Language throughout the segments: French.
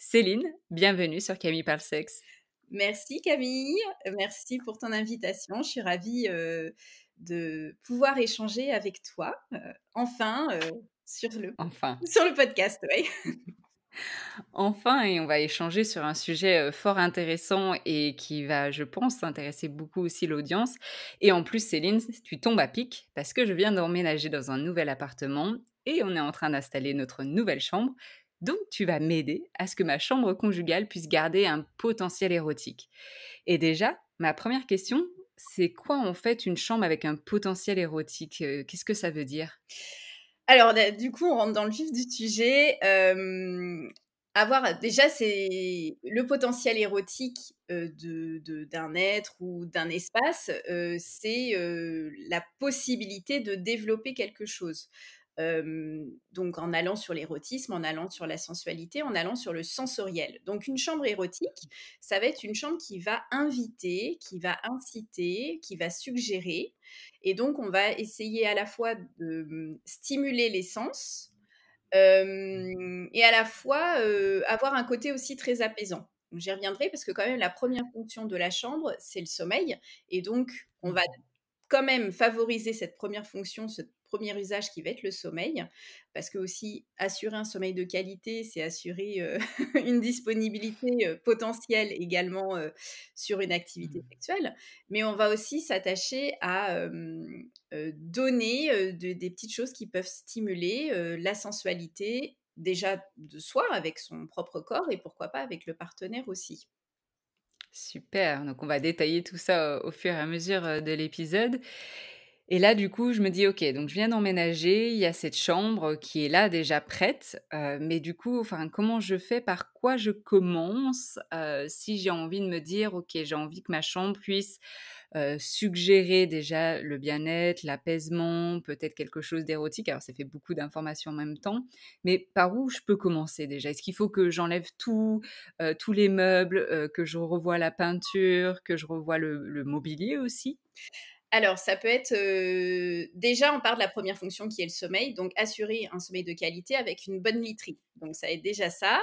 Céline, bienvenue sur Camille parle sexe. Merci Camille, merci pour ton invitation. Je suis ravie, de pouvoir échanger avec toi, enfin, sur le Enfin, sur le podcast, ouais. enfin et on va échanger sur un sujet, fort intéressant et qui va, je pense, intéresser beaucoup aussi l'audience et en plus Céline, tu tombes à pic parce que je viens d'emménager dans un nouvel appartement et on est en train d'installer notre nouvelle chambre. Donc tu vas m'aider à ce que ma chambre conjugale puisse garder un potentiel érotique. Et déjà, ma première question, c'est quoi en fait une chambre avec un potentiel érotique? Qu'est-ce que ça veut dire? Alors da du coup, on rentre dans le vif du sujet, avoir déjà c'est le potentiel érotique, d'un être ou d'un espace, c'est, la possibilité de développer quelque chose. Donc en allant sur l'érotisme, en allant sur la sensualité, en allant sur le sensoriel. Donc une chambre érotique, ça va être une chambre qui va inviter, qui va inciter, qui va suggérer et donc on va essayer à la fois de, stimuler les sens, et à la fois, avoir un côté aussi très apaisant. Donc j'y reviendrai parce que quand même la première fonction de la chambre, c'est le sommeil et donc on va Mmh. quand même favoriser cette première fonction, ce premier usage qui va être le sommeil, parce que aussi assurer un sommeil de qualité, c'est assurer, une disponibilité, potentielle également, sur une activité Mmh. sexuelle. Mais on va aussi s'attacher à, donner, de des petites choses qui peuvent stimuler, la sensualité, déjà de soi avec son propre corps et pourquoi pas avec le partenaire aussi. Super, donc on va détailler tout ça, au fur et à mesure, de l'épisode et là, du coup, je me dis: «OK, donc je viens d'emménager, il y a cette chambre, qui est là déjà prête, mais du coup, enfin, comment je fais? Par quoi je commence, si j'ai envie de me dire: "OK, j'ai envie que ma chambre puisse suggérer déjà le bien-être, l'apaisement, peut-être quelque chose d'érotique. Alors ça fait beaucoup d'informations en même temps, mais par où je peux commencer déjà? Est-ce qu'il faut que j'enlève tout, tous les meubles, que je revoie la peinture, que je revoie le mobilier aussi? Alors, ça peut être, déjà, on part de la première fonction qui est le sommeil, donc assurer un sommeil de qualité avec une bonne literie. Donc ça aide déjà ça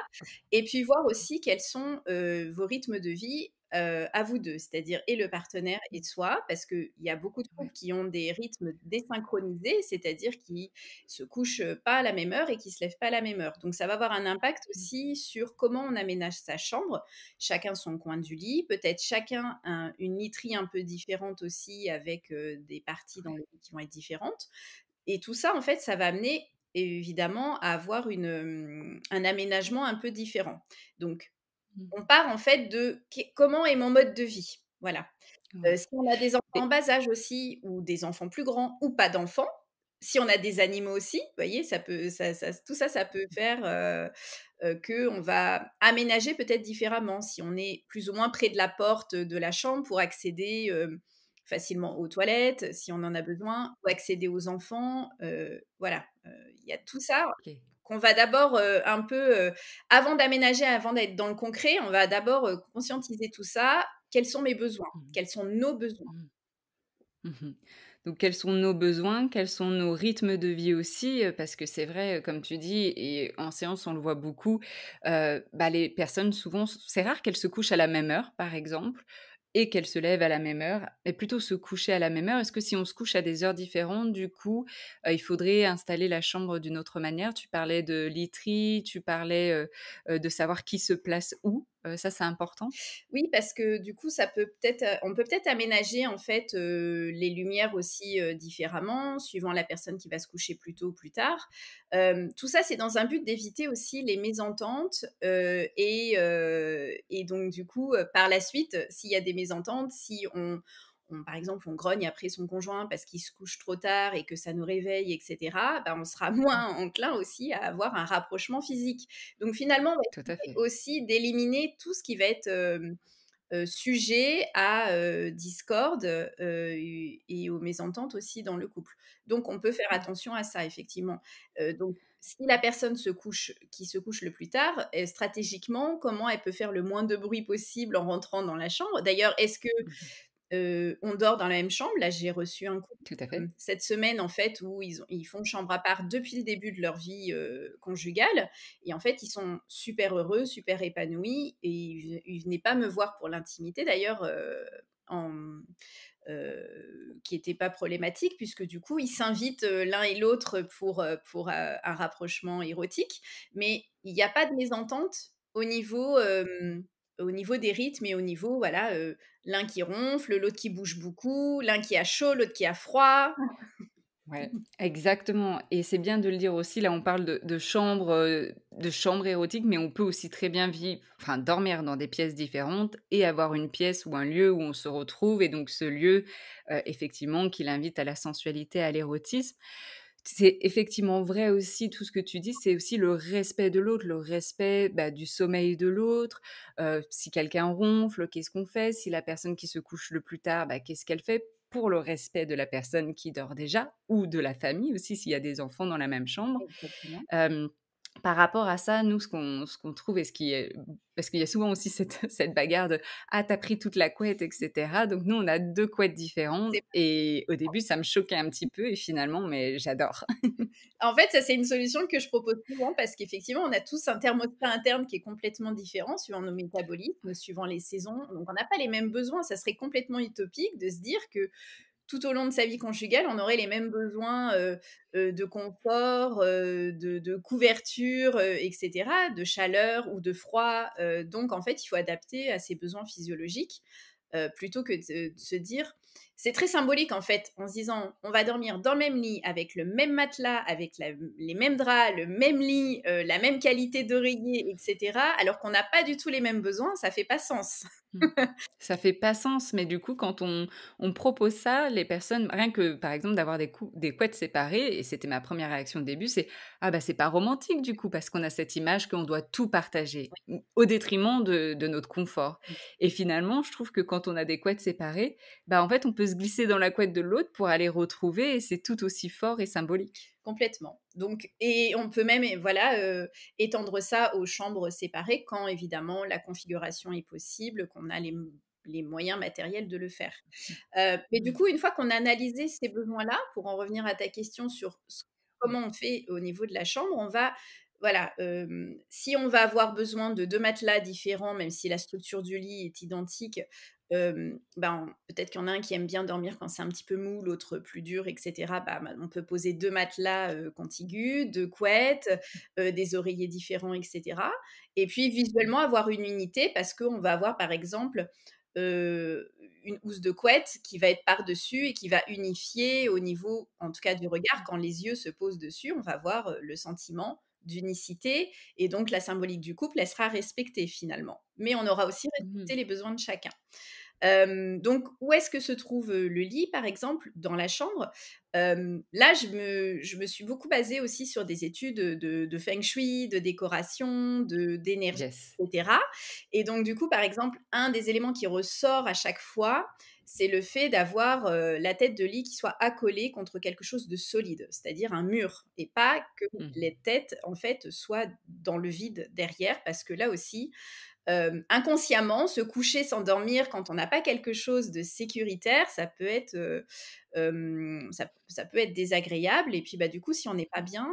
et puis voir aussi quels sont, vos rythmes de vie, à vous 2, c'est-à-dire et le partenaire et soi, parce qu'il y a beaucoup de Ouais. couples qui ont des rythmes désynchronisés, c'est-à-dire qui se couchent, pas à la même heure et qui se lèvent pas à la même heure. Donc ça va avoir un impact aussi sur comment on aménage sa chambre. Chacun son coin du lit, peut-être chacun une literie un peu différente aussi avec, des parties dans le lit qui vont être différentes et tout ça, en fait, ça va amener évidemment à avoir un aménagement un peu différent. Donc Mmh. on part en fait de comment est mon mode de vie? Voilà. Ouais. Si on a des enfants en Et bas âge aussi ou des enfants plus grands ou pas d'enfants, si on a des animaux aussi, vous voyez, ça peut ça tout ça, ça peut faire, qu'on va aménager peut-être différemment. Si on est plus ou moins près de la porte de la chambre pour accéder, facilement aux toilettes, si on en a besoin, ou accéder aux enfants, voilà, il y a tout ça OK. qu'on va d'abord, un peu, avant d'aménager, avant d'être dans le concret, on va d'abord, conscientiser tout ça. Quels sont mes besoins? Mmh. Quels sont nos besoins? Mmh. Mmh. Donc quels sont nos besoins? Quels sont nos rythmes de vie aussi? Parce que c'est vrai, comme tu dis et en séance, on le voit beaucoup, bah, les personnes souvent c'est rare qu'elles se couchent à la même heure, par exemple et qu'elles se lèvent à la même heure, mais plutôt se coucher à la même heure. Est-ce que si on se couche à des heures différentes, du coup, il faudrait installer la chambre d'une autre manière? Tu parlais de literie, tu parlais, de savoir qui se place où, ça, c'est important? Oui, parce que du coup, ça peut peut-être, on peut peut-être aménager en fait, les lumières aussi, différemment, suivant la personne qui va se coucher plus tôt ou plus tard. Tout ça, c'est dans un but d'éviter aussi les mésententes, et donc du coup, par la suite, s'il y a des mésententes, si par exemple, on grogne après son conjoint parce qu'il se couche trop tard et que ça nous réveille et cetera, bah, on sera moins enclin aussi à avoir un rapprochement physique. Donc finalement, on va Tout à essayer fait. aussi d'éliminer tout ce qui va être, sujet à, discorde, et aux mésententes aussi dans le couple. Donc on peut faire Mmh. attention à ça effectivement. Donc si la personne qui se couche le plus tard, stratégiquement, comment elle peut faire le moins de bruit possible en rentrant dans la chambre? D'ailleurs, est-ce que, Mmh. on dort dans la même chambre. Là, j'ai reçu un couple, Tout à fait. cette semaine, en fait, où ils font chambre à part depuis le début de leur vie, conjugale et en fait, ils sont super heureux, super épanouis et ils venaient pas me voir pour l'intimité d'ailleurs, en qui était pas problématique puisque du coup, ils s'invitent, l'un et l'autre pour un rapprochement érotique. Mais il y a pas de mésentente au niveau des rythmes et au niveau, voilà, l'un qui ronfle, l'autre qui bouge beaucoup, l'un qui a chaud, l'autre qui a froid. Ouais, exactement et c'est bien de le dire aussi, là, on parle de chambre érotique, mais on peut aussi très bien vivre enfin, dormir dans des pièces différentes et avoir une pièce ou un lieu où on se retrouve et donc ce lieu, effectivement, qui l'invite à la sensualité, à l'érotisme. C'est effectivement vrai aussi tout ce que tu dis, c'est aussi le respect de l'autre, le respect, bah, du sommeil de l'autre. Si quelqu'un ronfle, qu'est-ce qu'on fait? Si la personne qui se couche le plus tard, bah, qu'est-ce qu'elle fait? Pour le respect de la personne qui dort déjà ou de la famille aussi, s'il y a des enfants dans la même chambre. Exactement. Hem, Par rapport à ça, nous, ce qu'on trouve et ce qui est parce qu'il y a souvent aussi cette cette bagarre de: «Ah, tu as pris toute la couette» et cetera. Donc nous, on a 2 couettes différentes C'est et au début, ça me choquait un petit peu et finalement, mais j'adore. En fait, ça, c'est une solution que je propose souvent parce qu'effectivement, on a tous un thermostat interne qui est complètement différent suivant nos métabolismes, suivant les saisons. Donc, on n'a pas les mêmes besoins. Ça serait complètement utopique de se dire que tout au long de sa vie conjugale, on aurait les mêmes besoins, de confort, de couverture, et cetera, de chaleur ou de froid, donc en fait, il faut adapter à ses besoins physiologiques, plutôt que de se dire c'est très symbolique en fait, en se disant: «On va dormir dans le même lit, avec le même matelas, avec la les mêmes draps, le même lit, la même qualité d'oreiller et cetera», alors qu'on n'a pas du tout les mêmes besoins, ça fait pas sens. Mmh. Ça fait pas sens, mais du coup, quand on propose ça, les personnes rien que, par exemple, d'avoir des couettes séparées et c'était ma première réaction au début, c'est: «Ah bah, c'est pas romantique du coup», parce qu'on a cette image qu'on doit tout partager, au détriment de notre confort et finalement, je trouve que quand on a des couettes séparées, bah, en fait, on peut se glisser dans la couette de l'autre pour aller retrouver et c'est tout aussi fort et symbolique. Complètement. Donc et on peut même voilà, étendre ça aux chambres séparées quand évidemment la configuration est possible, qu'on a les moyens matériels de le faire. Mais du Mmh. coup, une fois qu'on a analysé ces besoins-là, pour en revenir à ta question sur Mmh. comment on fait au niveau de la chambre, on va voilà, si on va avoir besoin de 2 matelas différents, même si la structure du lit est identique, ben, peut-être qu'il y en a un qui aime bien dormir quand c'est un petit peu mou, l'autre plus dur et cetera. Bah, on peut poser 2 matelas, contigus, 2 couettes, des oreillers différents et cetera et puis visuellement avoir une unité parce qu'on va avoir par exemple, heu, une housse de couette qui va être par-dessus et qui va unifier au niveau, en tout cas du regard, quand les yeux se posent dessus, on va avoir, le sentiment d'unicité et donc la symbolique du couple, elle sera respectée finalement. Mais on aura aussi Mmh. respecté les besoins de chacun. Donc où est-ce que se trouve, le lit par exemple? Dans la chambre. Là je me suis beaucoup basée aussi sur des études, de feng shui, de décoration, d'énergie Yes. et cetera et donc du coup, par exemple, un des éléments qui ressort à chaque fois, c'est le fait d'avoir, la tête de lit qui soit accolée contre quelque chose de solide, c'est-à-dire un mur et pas que Mmh. les têtes, en fait, soient dans le vide derrière parce que là aussi, inconsciemment, se coucher, s'endormir quand on n'a pas quelque chose de sécuritaire, ça peut être, ça peut être désagréable et puis, bah, du coup, si on n'est pas bien,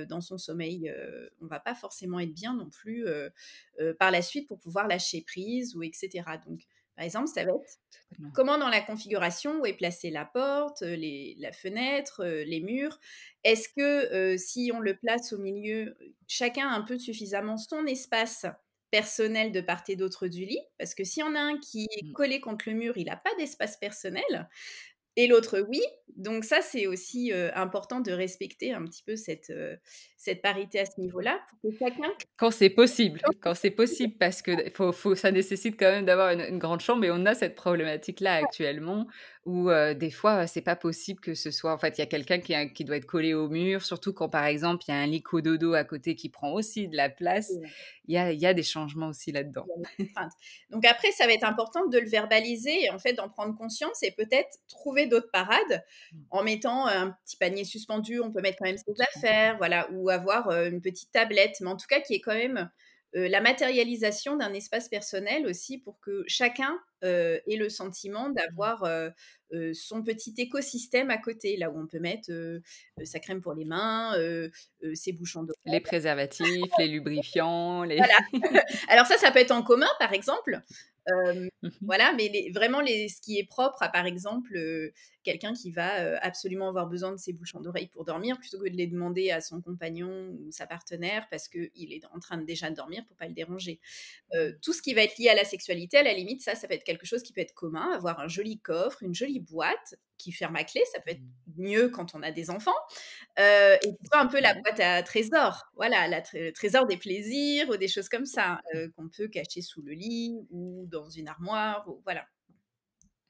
dans son sommeil, on va pas forcément être bien non plus, par la suite pour pouvoir lâcher prise ou et cetera. Donc, par exemple, ça va être Totalement. comment dans la configuration, où est placée la porte, la fenêtre, les murs? Est-ce que, si on le place au milieu, chacun a un peu suffisamment son espace personnel de part et d'autre du lit? Parce que s'il y en a un qui est Mmh. collé contre le mur, il a pas d'espace personnel et l'autre oui. Donc ça, c'est aussi, important de respecter un petit peu cette parité à ce niveau-là pour que chacun Quand c'est possible parce que faut ça nécessite quand même d'avoir une grande chambre et on a cette problématique-là actuellement où, des fois, c'est pas possible que ce soit en fait, il y a quelqu'un qui doit être collé au mur, surtout quand, par exemple, il y a un lit cododo à côté qui prend aussi de la place. Il y a des changements aussi là-dedans. Il y a les contraintes. Donc après, ça va être important de le verbaliser et en fait d'en prendre conscience et peut-être trouver d'autres parades Mmh. en mettant, un petit panier suspendu, on peut mettre quand même ses Tout à fait. affaires, voilà, ou avoir, une petite tablette, mais en tout cas qui est quand même, la matérialisation d'un espace personnel aussi pour que chacun, ait le sentiment Mmh. d'avoir, son petit écosystème à côté, là où on peut mettre, sa crème pour les mains, ses bouchons d'oreilles. Les préservatifs, les lubrifiants, les Voilà. Alors ça peut être en commun, par exemple, hem, Mmh. voilà, mais ce qui est propre à, par exemple, quelqu'un qui va, absolument avoir besoin de ses bouchons d'oreilles pour dormir, plutôt que de les demander à son compagnon ou sa partenaire parce qu'il est en train de déjà de dormir pour pas le déranger. Mmh. Tout ce qui va être lié à la sexualité, à la limite, ça peut être quelque chose qui peut être commun, avoir un joli coffre, une jolie boîte qui ferme à clé, ça peut être Mmh. mieux quand on a des enfants, et qui soit un peu la Ouais. boîte à trésors, voilà, le trésor des plaisirs ou des choses comme ça, qu'on peut cacher sous le lit ou dans une armoire ou voilà.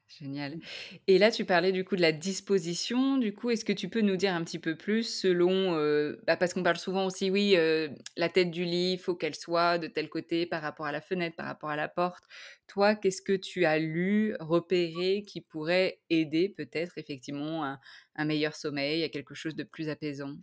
Génial. Mmh. Et là, tu parlais du coup de la disposition. Du coup, est-ce que tu peux nous dire un petit peu plus selon, parce qu'on parle souvent aussi, oui, la tête du lit, il faut qu'elle soit de tel côté par rapport à la fenêtre, par rapport à la porte. Toi, qu'est-ce que tu as lu, repéré qui pourrait aider peut-être effectivement à un meilleur sommeil, à quelque chose de plus apaisant?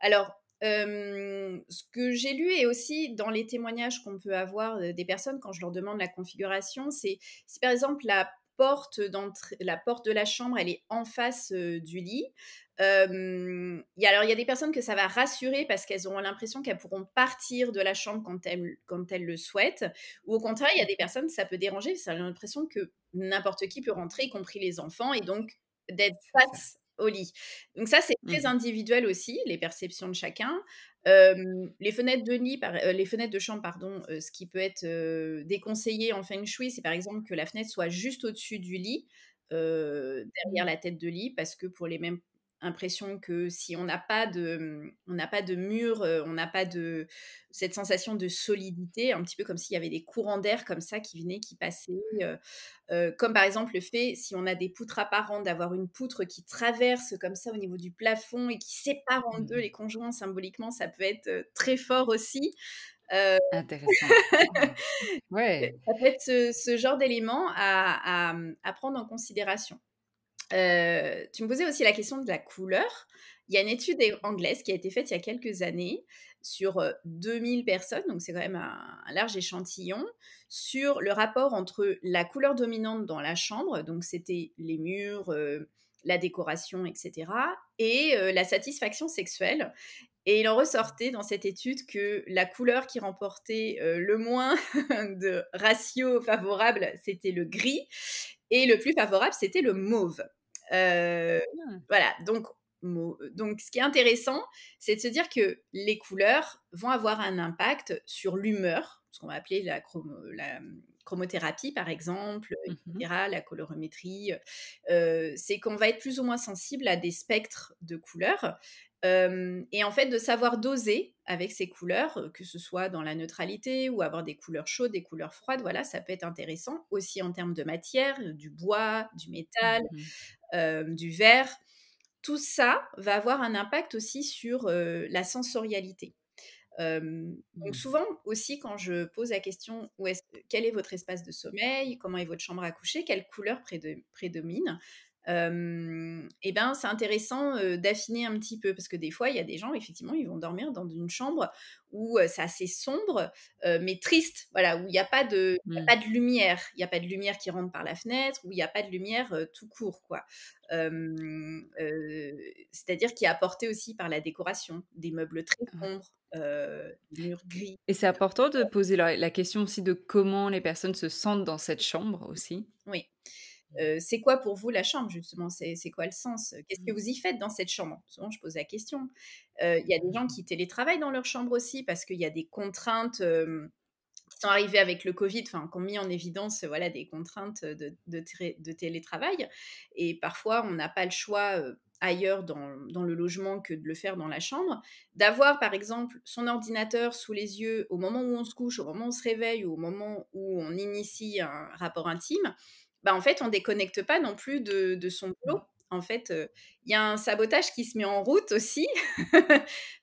Alors, ce que j'ai lu et aussi dans les témoignages qu'on peut avoir, des personnes quand je leur demande la configuration, c'est si par exemple la porte de la chambre, elle est en face, du lit, il y a des personnes que ça va rassurer parce qu'elles auront l'impression qu'elles pourront partir de la chambre quand elles le souhaitent, ou au contraire, il y a des personnes, ça peut déranger, ça a l'impression que n'importe qui peut rentrer, y compris les enfants et donc d'être C'est ça. face au lit. Donc ça, c'est très Mmh. individuel aussi, les perceptions de chacun. Les fenêtres de chambre, pardon, ce qui peut être, déconseillé en feng shui, c'est par exemple que la fenêtre soit juste au-dessus du lit, derrière Mmh. la tête de lit, parce que pour les mêmes impressions que si on n'a pas de, on n'a pas de mur, on n'a pas de cette sensation de solidité, un petit peu comme s'il y avait des courants d'air comme ça qui venaient, qui passaient, comme par exemple le fait, si on a des poutres apparentes, d'avoir une poutre qui traverse comme ça au niveau du plafond et qui sépare en 2 Mmh. les conjoints symboliquement, ça peut être, très fort aussi. Heu, Intéressant. Mmh. Ouais. Ça peut être ce genre d'élément à prendre en considération. Tu me posais aussi la question de la couleur. Il y a une étude anglaise qui a été faite il y a quelques années sur, 2 000 personnes, donc c'est quand même un large échantillon, sur le rapport entre la couleur dominante dans la chambre, donc c'était les murs, la décoration et cetera, et la satisfaction sexuelle, et il en ressortait dans cette étude que la couleur qui remportait, le moins de ratio favorable, c'était le gris, et le plus favorable, c'était le mauve. Heu, Mmh. voilà, donc ce qui est intéressant, c'est de se dire que les couleurs vont avoir un impact sur l'humeur, ce qu'on va appeler chromothérapie par exemple, et Mmh. cetera, la colorimétrie, c'est qu'on va être plus ou moins sensible à des spectres de couleurs, et en fait de savoir doser avec ces couleurs, que ce soit dans la neutralité ou avoir des couleurs chaudes, des couleurs froides, voilà, ça peut être intéressant aussi en termes de matière, du bois, du métal, Mmh. du verre. Tout ça va avoir un impact aussi sur, la sensorialité. Donc Mmh. souvent aussi quand je pose la question: «Quel est votre espace de sommeil? Comment est votre chambre à coucher? Quelle couleur prédomine?» Et ben, c'est intéressant, d'affiner un petit peu parce que des fois, il y a des gens, effectivement, ils vont dormir dans une chambre où, c'est assez sombre, mais triste, voilà, où il y a Mmh. pas de lumière. Il y a pas de lumière qui rentre par la fenêtre, où il y a pas de lumière, tout court, quoi. C'est-à-dire qui est apportée aussi par la décoration, des meubles très Ouais. sombres, des murs gris. Et c'est important de poser la question aussi de comment les personnes se sentent dans cette chambre aussi? Oui. C'est quoi pour vous la chambre justement? C'est quoi le sens? Qu'est-ce que Mmh. vous y faites dans cette chambre? Souvent je pose la question. Il y a des gens Mmh. qui télétravaillent dans leur chambre aussi parce qu'il y a des contraintes, qui sont arrivées avec le covid, enfin qui ont mis en évidence, voilà, des contraintes, de télétravail, et parfois on n'a pas le choix, ailleurs dans le logement que de le faire dans la chambre. D'avoir par exemple son ordinateur sous les yeux au moment où on se couche, au moment où on se réveille ou au moment où on initie un rapport intime, bah, en fait on déconnecte pas non plus de son boulot. Mmh. En fait, il y a un sabotage qui se met en route aussi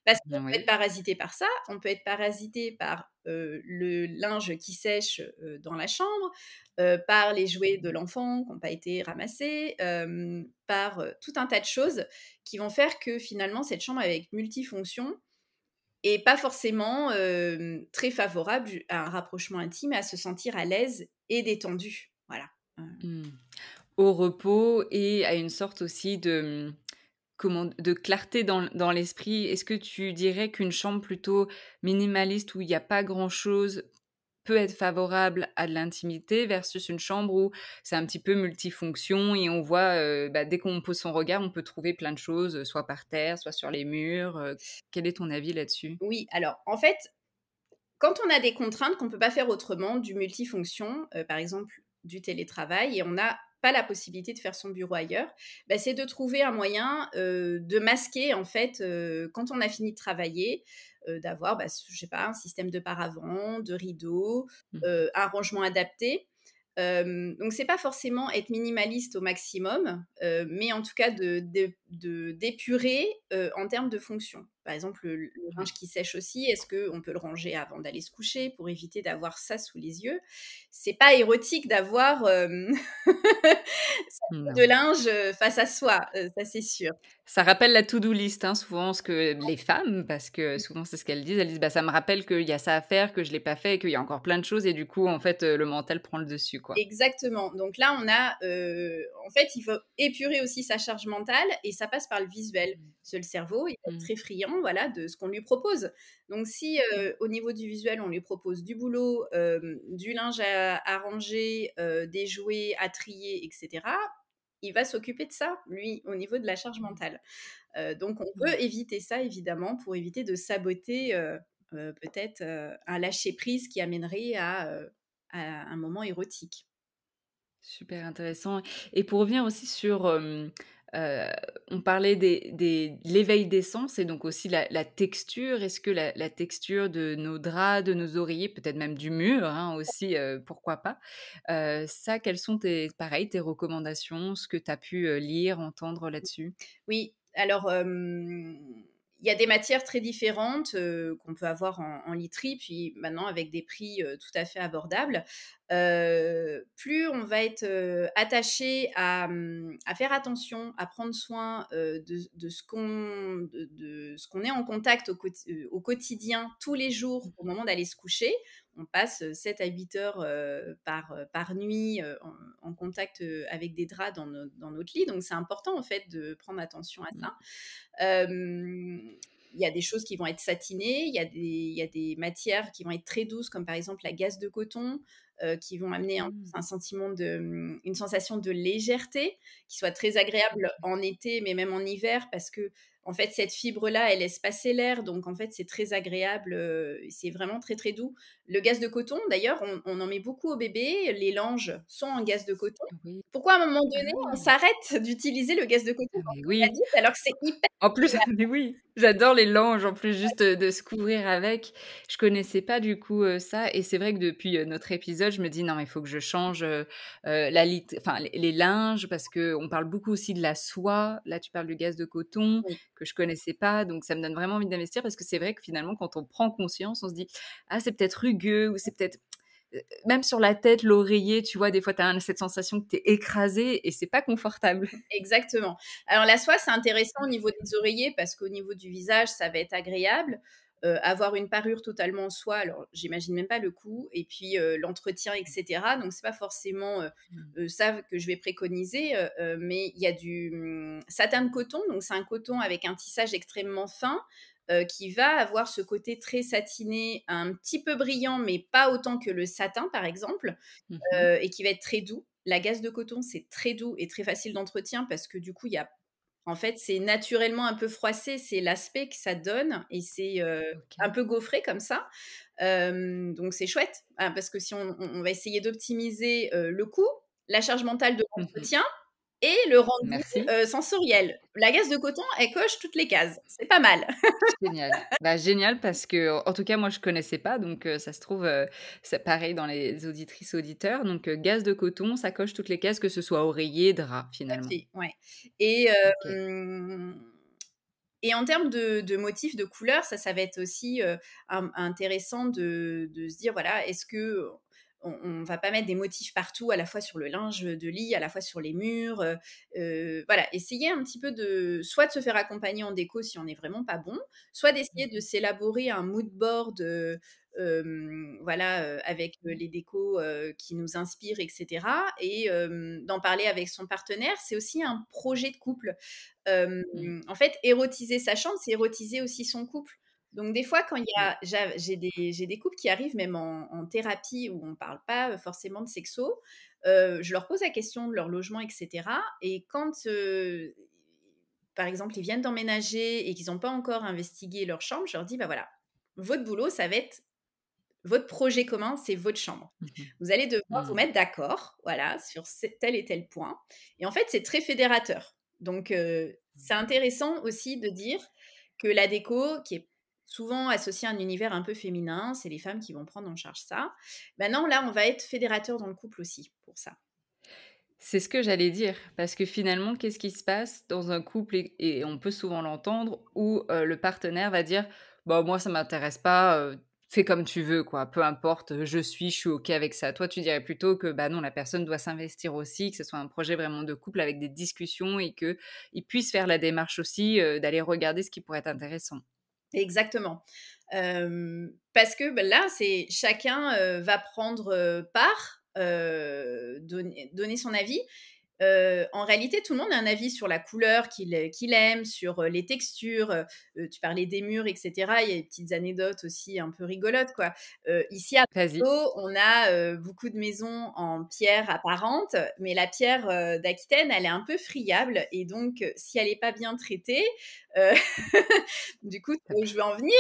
parce qu'on peut être Oui. parasité par ça, on peut être parasité par, le linge qui sèche, dans la chambre, par les jouets de l'enfant qui ont pas été ramassés, par, tout un tas de choses qui vont faire que finalement cette chambre avec multifonction, et pas forcément, très favorable à un rapprochement intime et à se sentir à l'aise et détendu. Voilà. Heu, Mmh. Au repos et à une sorte aussi de, comment de clarté dans l'esprit. Est-ce que tu dirais qu'une chambre plutôt minimaliste où il y a pas grand-chose peut être favorable à de l'intimité versus une chambre où c'est un petit peu multifonction et on voit, bah, dès qu'on pose son regard, on peut trouver plein de choses, soit par terre, soit sur les murs, quel est ton avis là-dessus? oui, alors en fait, quand on a des contraintes qu'on ne peut pas faire autrement, du multifonction, par exemple du télétravail et on n'a pas la possibilité de faire son bureau ailleurs, bah, c'est de trouver un moyen, de masquer en fait, quand on a fini de travailler, d'avoir, bah, je sais pas, un système de paravent, de rideaux, Mmh. un rangement adapté. Donc c'est pas forcément être minimaliste au maximum, mais en tout cas d'épurer, en termes de fonction. Par exemple, le linge Ouais. qui sèche aussi, est-ce qu'on peut le ranger avant d'aller se coucher pour éviter d'avoir ça sous les yeux? C'est pas érotique d'avoir, sa pile de Non. linge, face à soi, ça c'est sûr. Ça rappelle la to-do list, hein, souvent ce que les femmes, parce que souvent c'est ce qu'elles disent, elles disent: «Bah, ça me rappelle qu'il y a ça à faire, que je l'ai pas fait et qu'il y a encore plein de choses» et du coup, en fait, le mental prend le dessus, quoi. Exactement. Donc là, on a, en fait, il faut épurer aussi sa charge mentale et ça passe par le visuel. Mmh. Parce que le cerveau, il va être Mmh. très friand, voilà, de ce qu'on lui propose. Donc si, au niveau du visuel, on lui propose du boulot, du linge à ranger, des jouets à trier et cetera, il va s'occuper de ça, lui, au niveau de la charge Mmh. mentale. Donc on peut Ouais. éviter ça évidemment pour éviter de saboter, peut-être, un lâcher prise qui amènerait à un moment érotique. Super intéressant et pour revenir aussi sur, heu, on parlait des l'éveil des sens et donc aussi la texture. Est-ce que la texture de nos draps, de nos oreillers, peut-être même du mur, hein, aussi, pourquoi pas? Ça, quelles sont tes recommandations, ce que tu as pu, lire, entendre là-dessus? Oui, alors, il y a des matières très différentes, qu'on peut avoir en literie, puis maintenant avec des prix, tout à fait abordables. Plus on va être, attaché à faire attention, à prendre soin, de ce qu'on est en contact au quotidien, tous les jours, au moment d'aller se coucher. On passe, 7 à 8 heures, par nuit, en contact, avec des draps dans notre lit, donc c'est important en fait de prendre attention à ça. Mmh. Il y a des choses qui vont être satinées, il y a des matières qui vont être très douces, comme par exemple la gaze de coton, qui vont amener Mmh. un sentiment une sensation de légèreté, qui soit très agréable OK. en été, mais même en hiver, parce que en fait, cette fibre-là, elle laisse passer l'air, donc en fait, c'est très agréable, c'est vraiment très, très doux. Le gaze de coton, d'ailleurs, on en met beaucoup aux bébés, les langes sont en gaze de coton. Oui. Pourquoi à un moment donné, on Ah! s'arrête d'utiliser le gaz de coton Ah quand mais on est oui! adulte alors que c'est hyper En plus, agréable? mais oui, j'adore les langes en plus juste, de se couvrir avec. Je connaissais pas du coup, ça et c'est vrai que depuis, notre épisode, je me dis: «Non, mais il faut que je change, la lit enfin les linges» parce qu'on parle beaucoup aussi de la soie. Là, tu parles du gaz de coton Oui, que je connaissais pas, donc ça me donne vraiment envie d'investir parce que c'est vrai que finalement quand on prend conscience, on se dit: «Ah, c'est peut-être rugueux ou c'est peut-être» même sur la tête, l'oreiller, tu vois, des fois, tu as cette sensation que tu es écrasé et c'est pas confortable. exactement. Alors la soie, c'est intéressant au niveau des oreillers parce qu'au niveau du visage, ça va être agréable. Avoir une parure totalement en soie, alors j'imagine même pas le coût et puis, l'entretien et cetera, donc c'est pas forcément, Mmh. ça que je vais préconiser, mais il y a du, satin de coton, donc c'est un coton avec un tissage extrêmement fin, qui va avoir ce côté très satiné, un petit peu brillant, mais pas autant que le satin, par exemple, Mmh mh. et qui va être très doux. La gaze de coton, c'est très doux et très facile d'entretien parce que du coup, il y a en fait, c'est naturellement un peu froissé, c'est l'aspect que ça donne et c'est, un OK. peu gaufré comme ça. Donc c'est chouette, parce que si on va essayer d'optimiser, le coût, la charge mentale de Mmh mh. l'entretien et le rendu, Merci. sensoriel. La gaze de coton, elle coche toutes les cases. C'est pas mal. Génial. Bah, génial parce que en tout cas, moi, je connaissais pas donc ça se trouve, c'est pareil dans les auditrices, auditeurs donc gaze de coton, ça coche toutes les cases, que ce soit oreiller, drap, Tout à finalement. fait, ouais et OK. hem et en termes de motifs, de couleurs, ça va être aussi, intéressant de se dire, voilà, est-ce que on va pas mettre des motifs partout, à la fois sur le linge de lit, à la fois sur les murs. Voilà, essayer un petit peu de soit de se faire accompagner en déco si on n'est vraiment pas bon, soit d'essayer de s'élaborer un mood board, voilà, avec, les décos, qui nous inspirent et cetera et d'en parler avec son partenaire. C'est aussi un projet de couple. Mmh. En fait, érotiser sa chambre, c'est érotiser aussi son couple. Donc des fois, quand il y Oui. a j'ai des couples qui arrivent même en thérapie où on parle pas, forcément de sexo, je leur pose la question de leur logement et cetera et quand, par exemple, ils viennent d'emménager et qu'ils ont pas encore investigué leur chambre, je leur dis: «Bah, voilà, votre boulot, ça va être votre projet commun, c'est votre chambre. Mmh mh. Vous allez devoir vous Mmh. mettre d'accord, voilà, sur tel et tel point et en fait, c'est très fédérateur. Donc c'est intéressant aussi de dire que la déco, qui est souvent associée à un univers un peu féminin, c'est les femmes qui vont prendre en charge ça. Maintenant là, on va être fédérateur dans le couple aussi pour ça. C'est ce que j'allais dire, parce que finalement, qu'est-ce qui se passe dans un couple et on peut souvent l'entendre où, le partenaire va dire: «Bah, moi ça m'intéresse pas, fais comme tu veux quoi, peu importe, je suis OK avec ça». Toi, tu dirais plutôt que, bah, non, la personne doit s'investir aussi, que ce soit un projet vraiment de couple avec des discussions et qu'ils puissent faire la démarche aussi, d'aller regarder ce qui pourrait être intéressant. Exactement. Parce que, bah, là, c'est chacun, va prendre, part, donner son avis. En réalité, tout le monde a un avis sur la couleur qu'il aime, sur, les textures, tu parlais des murs et cetera. Il y a des petites anecdotes aussi un peu rigolotes, quoi. Ici à Vas-y. Bordeaux, on a, beaucoup de maisons en pierre apparente, mais la pierre, d'Aquitaine, elle est un peu friable et donc si elle est pas bien traitée, heu, du coup, c'est là où je veux en venir.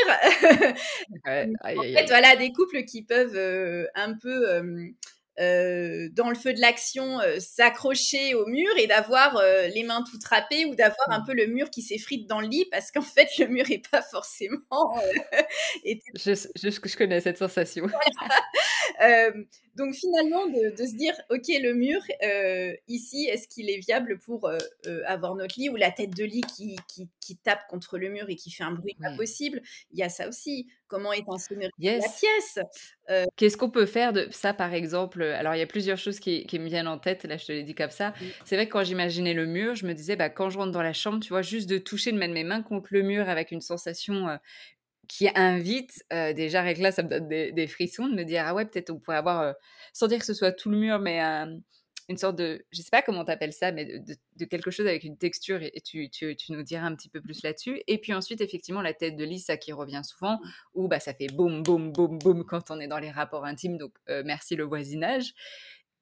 Ouais, En aïe, aïe, fait, aïe. voilà, des couples qui peuvent, un peu, dans le feu de l'action, s'accrocher au mur et d'avoir, les mains toutes râpées ou d'avoir un Mmh. peu le mur qui s'effrite dans le lit parce qu'en fait, le mur est pas forcément, été Je connais cette sensation. Hem, donc finalement de se dire: «OK, le mur, ici, est-ce qu'il est viable pour, avoir notre lit?» ou la tête de lit qui tape contre le mur et qui fait un bruit pas Oui. possible. Il y a ça aussi. Comment est insonoriser la Yes. pièce? Qu'est-ce qu'on peut faire de ça, par exemple, alors il y a plusieurs choses qui me viennent en tête, là, je te l'ai dit comme ça. Mmh, C'est vrai que quand j'imaginais le mur, je me disais, bah, quand je rentre dans la chambre, tu vois, juste de toucher, de mettre mes mains contre le mur avec une sensation, qui invite, déjà rien que là, ça me donne des frissons de me dire: «Ah ouais, peut-être on pourrait avoir, sans dire que ce soit tout le mur, mais une sorte de» je sais pas comment tu appelles ça, mais de quelque chose avec une texture et tu nous diras un petit peu plus là-dessus et puis ensuite, effectivement, la tête de lit, ça qui revient souvent mmh. où, bah, ça fait boum, boum, boum, boum quand on est dans les rapports intimes donc merci le voisinage.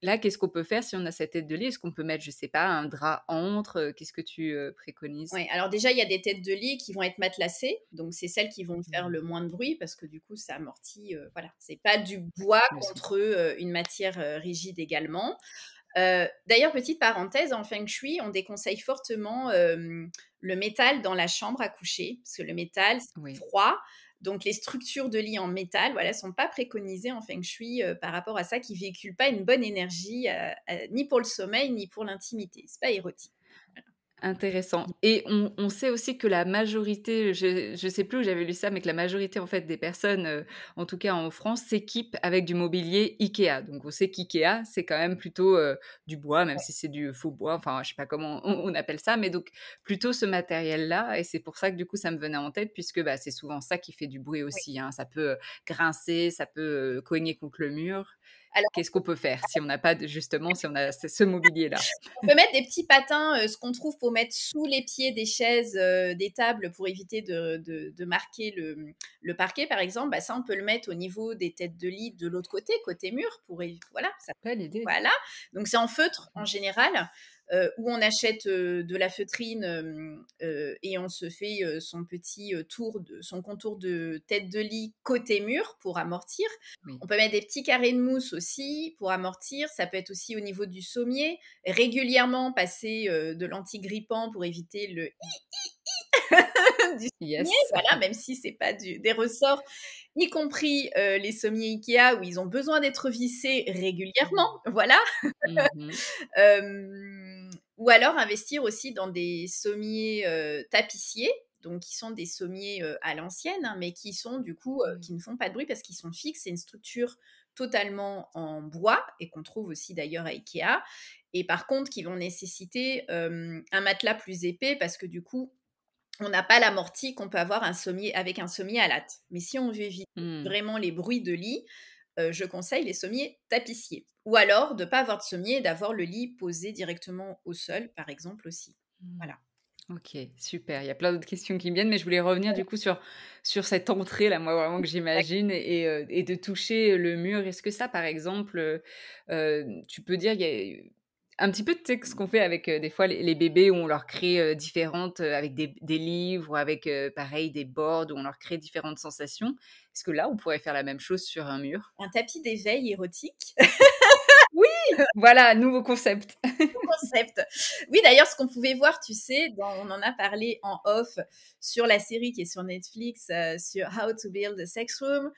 Là, qu'est-ce qu'on peut faire si on a cette tête de lit? Est-ce qu'on peut mettre, je sais pas, un drap entre, qu'est-ce que tu, préconises? Ouais, alors déjà, il y a des têtes de lit qui vont être matelassées, donc c'est celles qui vont faire Mmh. le moins de bruit parce que du coup, ça amortit, voilà. C'est pas du bois Le son. contre, une matière, rigide également. D'ailleurs, petite parenthèse, en feng shui, on déconseille fortement, le métal dans la chambre à coucher, parce que le métal, c'est Oui. froid, donc les structures de lit en métal, voilà, sont pas préconisées en feng shui, par rapport à ça, qui véhiculent pas une bonne énergie, ni pour le sommeil, ni pour l'intimité. C'est pas érotique. Intéressant et on sait aussi que la majorité, je sais plus où j'avais lu ça, mais que la majorité, en fait, des personnes, en tout cas en France, s'équipent avec du mobilier IKEA. Donc on sait qu'IKEA, c'est quand même plutôt, du bois, même si c'est du faux bois, enfin, je sais pas comment on appelle ça, mais donc plutôt ce matériel-là et c'est pour ça que, du coup, ça me venait en tête puisque, bah, c'est souvent ça qui fait du bruit Oui. aussi, hein. Ça peut, grincer, ça peut, cogner contre le mur. Alors Qu'est-ce qu'on peut faire si on n'a pas de justement, si on a ce mobilier-là? on peut mettre des petits patins, ce qu'on trouve pour mettre sous les pieds des chaises, des tables pour éviter de marquer le parquet, par exemple. Bah, ça, on peut le mettre au niveau des têtes de lit de l'autre côté, côté mur pour voilà, ça Belle idée. voilà. Donc c'est en feutre en Mmh. général, où on achète, de la feutrine, et on se fait, son petit, son contour de tête de lit côté mur pour amortir. Oui. On peut mettre des petits carrés de mousse aussi pour amortir. Ça peut être aussi au niveau du sommier. Régulièrement passer, de l'anti-grippant pour éviter le du sommier, Yes. voilà, même si c'est pas des ressorts, y compris, les sommiers IKEA où ils ont besoin d'être vissés régulièrement, voilà. Mmh mh. Ou alors investir aussi dans des sommiers, tapissiers, donc qui sont des sommiers, à l'ancienne, hein, mais qui sont du coup, Mmh. qui ne font pas de bruit parce qu'ils sont fixes. C'est une structure totalement en bois et qu'on trouve aussi d'ailleurs à Ikea et par contre qui vont nécessiter, un matelas plus épais parce que du coup, on n'a pas l'amorti qu'on peut avoir avec un sommier à latte. Mais si on veut éviter Mmh. vraiment les bruits de lit, je conseille les sommiers tapissiers ou alors de pas avoir de sommier et d'avoir le lit posé directement au sol, par exemple aussi. Mmh. Voilà. OK, super. Il y a plein d'autres questions qui me viennent, mais je voulais revenir du coup sur cette entrée-là, moi vraiment que j'imagine et de toucher le mur. Est-ce que ça, par exemple, tu peux dire, il y a un petit peu, tu sais, ce qu'on fait avec, des fois les bébés où on leur crée, différentes, avec des livres ou avec, pareil des boards où on leur crée différentes sensations. Est-ce que là, on pourrait faire la même chose sur un mur? Un tapis d'éveil érotique. Oui! Voilà, nouveau concept. Concept. Oui, d'ailleurs, ce qu'on pouvait voir, tu sais, on en a parlé en off sur la série qui est sur Netflix, sur How to Build a Sex Room.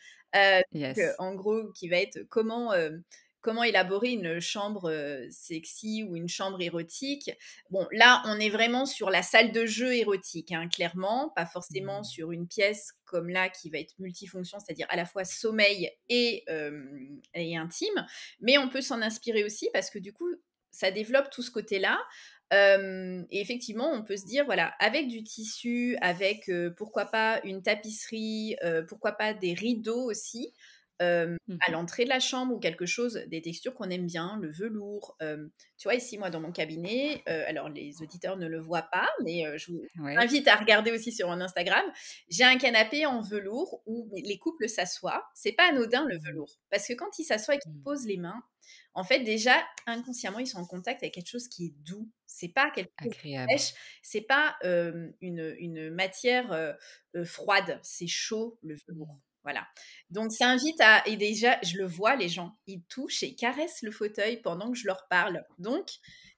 Yes. En gros, qui va être comment élaborer une chambre, sexy ou une chambre érotique. Bon, là, on est vraiment sur la salle de jeu érotique, hein, clairement, pas forcément Mmh. sur une pièce comme là qui va être multifonction, c'est-à-dire à la fois sommeil et intime. Mais on peut s'en inspirer aussi parce que du coup, ça développe tout ce côté-là. Et effectivement, on peut se dire, voilà, avec du tissu, avec pourquoi pas une tapisserie, pourquoi pas des rideaux aussi, à Mmh. l'entrée de la chambre ou quelque chose, des textures qu'on aime bien, le velours. Tu vois, ici, moi, dans mon cabinet, alors les auditeurs ne le voient pas, mais je vous Ouais. invite à regarder aussi sur mon Instagram. J'ai un canapé en velours où les couples s'assoient. C'est pas anodin le Mmh. velours, parce que quand ils s'assoient et qu'ils Mmh. posent les mains, en fait, déjà, inconsciemment, ils sont en contact avec quelque chose qui est doux. C'est pas quelque chose de Agréable. sèche, c'est pas, une matière, froide, c'est chaud, le velours. Mmh. Voilà. Donc ça invite à et déjà, je le vois, les gens, ils touchent et caressent le fauteuil pendant que je leur parle. Donc,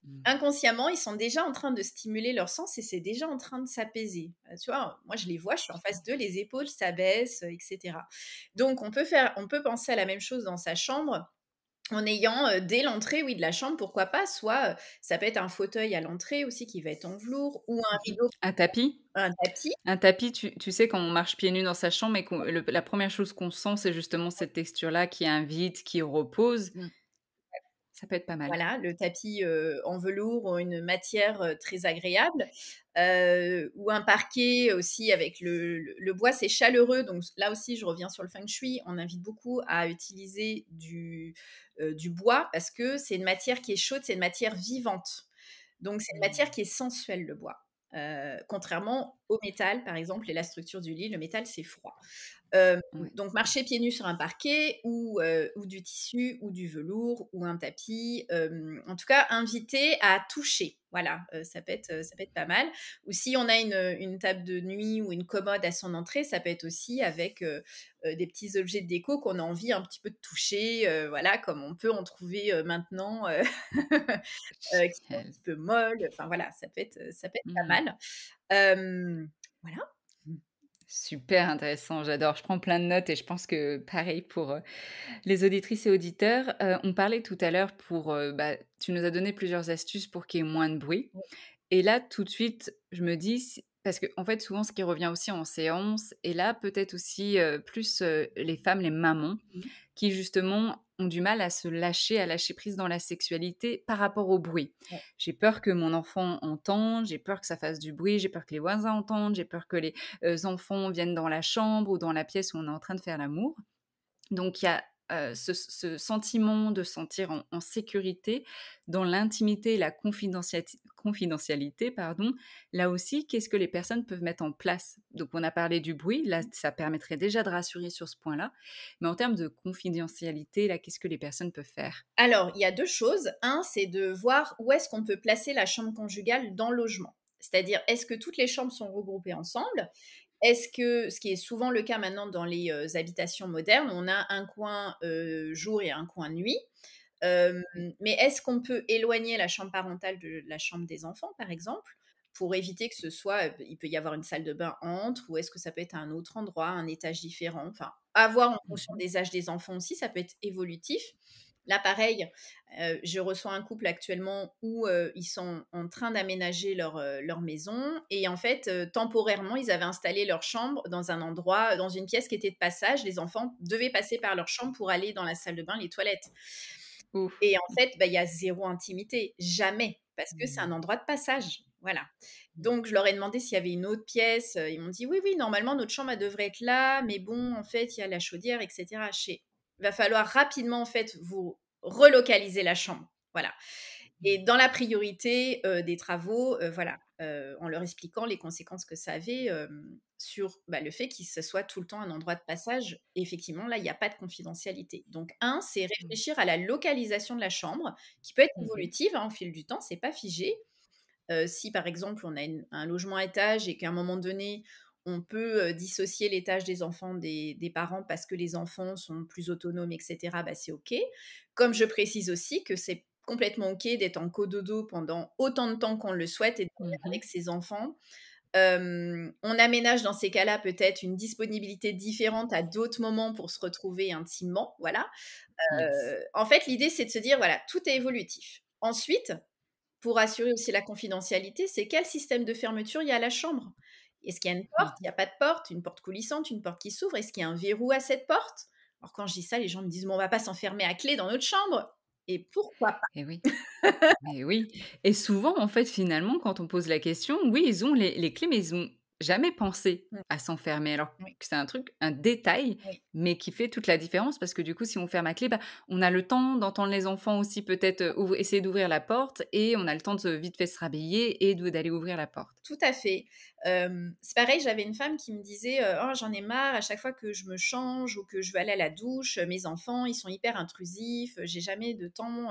Mmh. inconsciemment, ils sont déjà en train de stimuler leur sens et c'est déjà en train de s'apaiser. Tu vois? Moi, je les vois, je suis en face d'eux, les épaules s'abaissent, et cetera. Donc on peut penser à la même chose dans sa chambre en ayant, dès l'entrée, oui, de la chambre, pourquoi pas, soit, ça peut être un fauteuil à l'entrée aussi qui va être en velours ou un Mmh. rideau, Un tapis? un tapis. Un tapis, tu sais, quand on marche pieds nus dans sa chambre et qu'on la première chose qu'on sent, c'est justement cette texture-là qui invite, qui repose, Mmh. ça peut être pas mal. Voilà, le tapis, en velours ou une matière, très agréable, ou un parquet aussi avec le bois, c'est chaleureux, donc là aussi je reviens sur le feng shui. On invite beaucoup à utiliser du bois parce que c'est une matière qui est chaude, c'est une matière vivante. Donc c'est une matière Mmh. qui est sensuelle, le bois. Contrairement au métal, par exemple et la structure du lit, le métal, c'est froid. Ouais. Donc marcher pieds nus sur un parquet ou du tissu ou du velours ou un tapis, en tout cas inviter à toucher. Voilà, ça peut être pas mal. Ou si on a une table de nuit ou une commode à son entrée, ça peut être aussi avec, des petits objets de déco qu'on a envie un petit peu de toucher, voilà, comme on peut en trouver, maintenant, qui sont un Génial. petit peu molles. Enfin voilà, ça peut être pas Mmh. mal. Voilà. Super intéressant, j'adore. Je prends plein de notes et je pense que pareil pour, les auditrices et auditeurs. On parlait tout à l'heure pour, bah, tu nous as donné plusieurs astuces pour qu'il y ait moins de bruit. Et là, tout de suite, je me dis si parce qu'en fait, souvent, ce qui revient aussi en séance et là, peut-être aussi, plus, les femmes, les mamans Mmh. qui justement ont du mal à se lâcher, à lâcher prise dans la sexualité par rapport au bruit. Ouais. J'ai peur que mon enfant entende, j'ai peur que ça fasse du bruit, j'ai peur que les voisins entendent, j'ai peur que les, enfants viennent dans la chambre ou dans la pièce où on est en train de faire l'amour. Donc il y a, ce sentiment de sentir en sécurité dans l'intimité et la confidentialité, pardon. Là aussi, qu'est-ce que les personnes peuvent mettre en place? Donc on a parlé du bruit, là, ça permettrait déjà de rassurer sur ce point-là. Mais en termes de confidentialité, là, qu'est-ce que les personnes peuvent faire? Alors, il y a 2 choses. Un, c'est de voir où est-ce qu'on peut placer la chambre conjugale dans le logement. C'est-à-dire, est-ce que toutes les chambres sont regroupées ensemble? Est-ce que ce qui est souvent le cas maintenant dans les, habitations modernes, on a un coin, jour et un coin nuit. Hem, Oui. mais est-ce qu'on peut éloigner la chambre parentale de la chambre des enfants, par exemple? Pour éviter que ce soit, il peut y avoir une salle de bain entre ou est-ce que ça peut être à un autre endroit, un étage différent? Enfin, à voir en fonction Mmh. des âges des enfants aussi, ça peut être évolutif. Là, pareil, je reçois un couple actuellement où, ils sont en train d'aménager leur maison et en fait, temporairement, ils avaient installé leur chambre dans un endroit, dans une pièce qui était de passage. Les enfants devaient passer par leur chambre pour aller dans la salle de bain, les toilettes Ouf. et en fait, bah, il y a zéro intimité, jamais, parce que c'est un Mmh. endroit de passage, voilà. Mmh. Donc je leur ai demandé s'il y avait une autre pièce, ils m'ont dit: «Oui, oui, normalement notre chambre, elle devrait être là, mais bon, en fait, il y a la chaudière et cetera». Va falloir rapidement, en fait, vous relocaliser la chambre, voilà et dans la priorité, des travaux, voilà, en leur expliquant les conséquences que ça avait, sur, bah, le fait que ce soit tout le temps un endroit de passage. Et effectivement, là, il y a pas de confidentialité. Donc c'est Mmh. réfléchir à la localisation de la chambre qui peut être Mmh mh. évolutive, hein, au fil du temps, c'est pas figé. Si par exemple on a un logement à étage et qu'à un moment donné, on peut dissocier les tâches des enfants des parents parce que les enfants sont plus autonomes, etc., bah, c'est OK. Comme je précise aussi que c'est complètement OK d'être en cododo pendant autant de temps qu'on le souhaite et de dormir Mmh. avec ses enfants. On aménage dans ces cas-là peut-être une disponibilité différente à d'autres moments pour se retrouver intimement, voilà. Yes. En fait, l'idée, c'est de se dire, voilà, tout est évolutif. Ensuite, pour assurer aussi la confidentialité, c'est quel système de fermeture il y a à la chambre? Est-ce qu'il y a une Mmh porte? Il y a pas de porte? Une porte coulissante? Une porte qui s'ouvre? Est-ce qu'il y a un verrou à cette porte? Alors quand je dis ça, les gens me disent: «Mais on va pas s'enfermer à clé dans notre chambre» et pourquoi pas? et oui. Mais oui et souvent, en fait, finalement, quand on pose la question, oui, ils ont les clés, mais ils ont jamais pensé Mmh, à s'enfermer alors oui, que c'est un truc, un détail, oui, mais qui fait toute la différence parce que du coup, si on ferme à clé, bah, on a le temps d'entendre les enfants aussi peut-être, essayer d'ouvrir la porte et on a le temps de vite fait se rhabiller et d'aller ouvrir la porte. tout à fait. C'est pareil, j'avais une femme qui me disait, «Oh j'en ai marre, à chaque fois que je me change ou que je veux aller à la douche, mes enfants, ils sont hyper intrusifs, j'ai jamais de temps,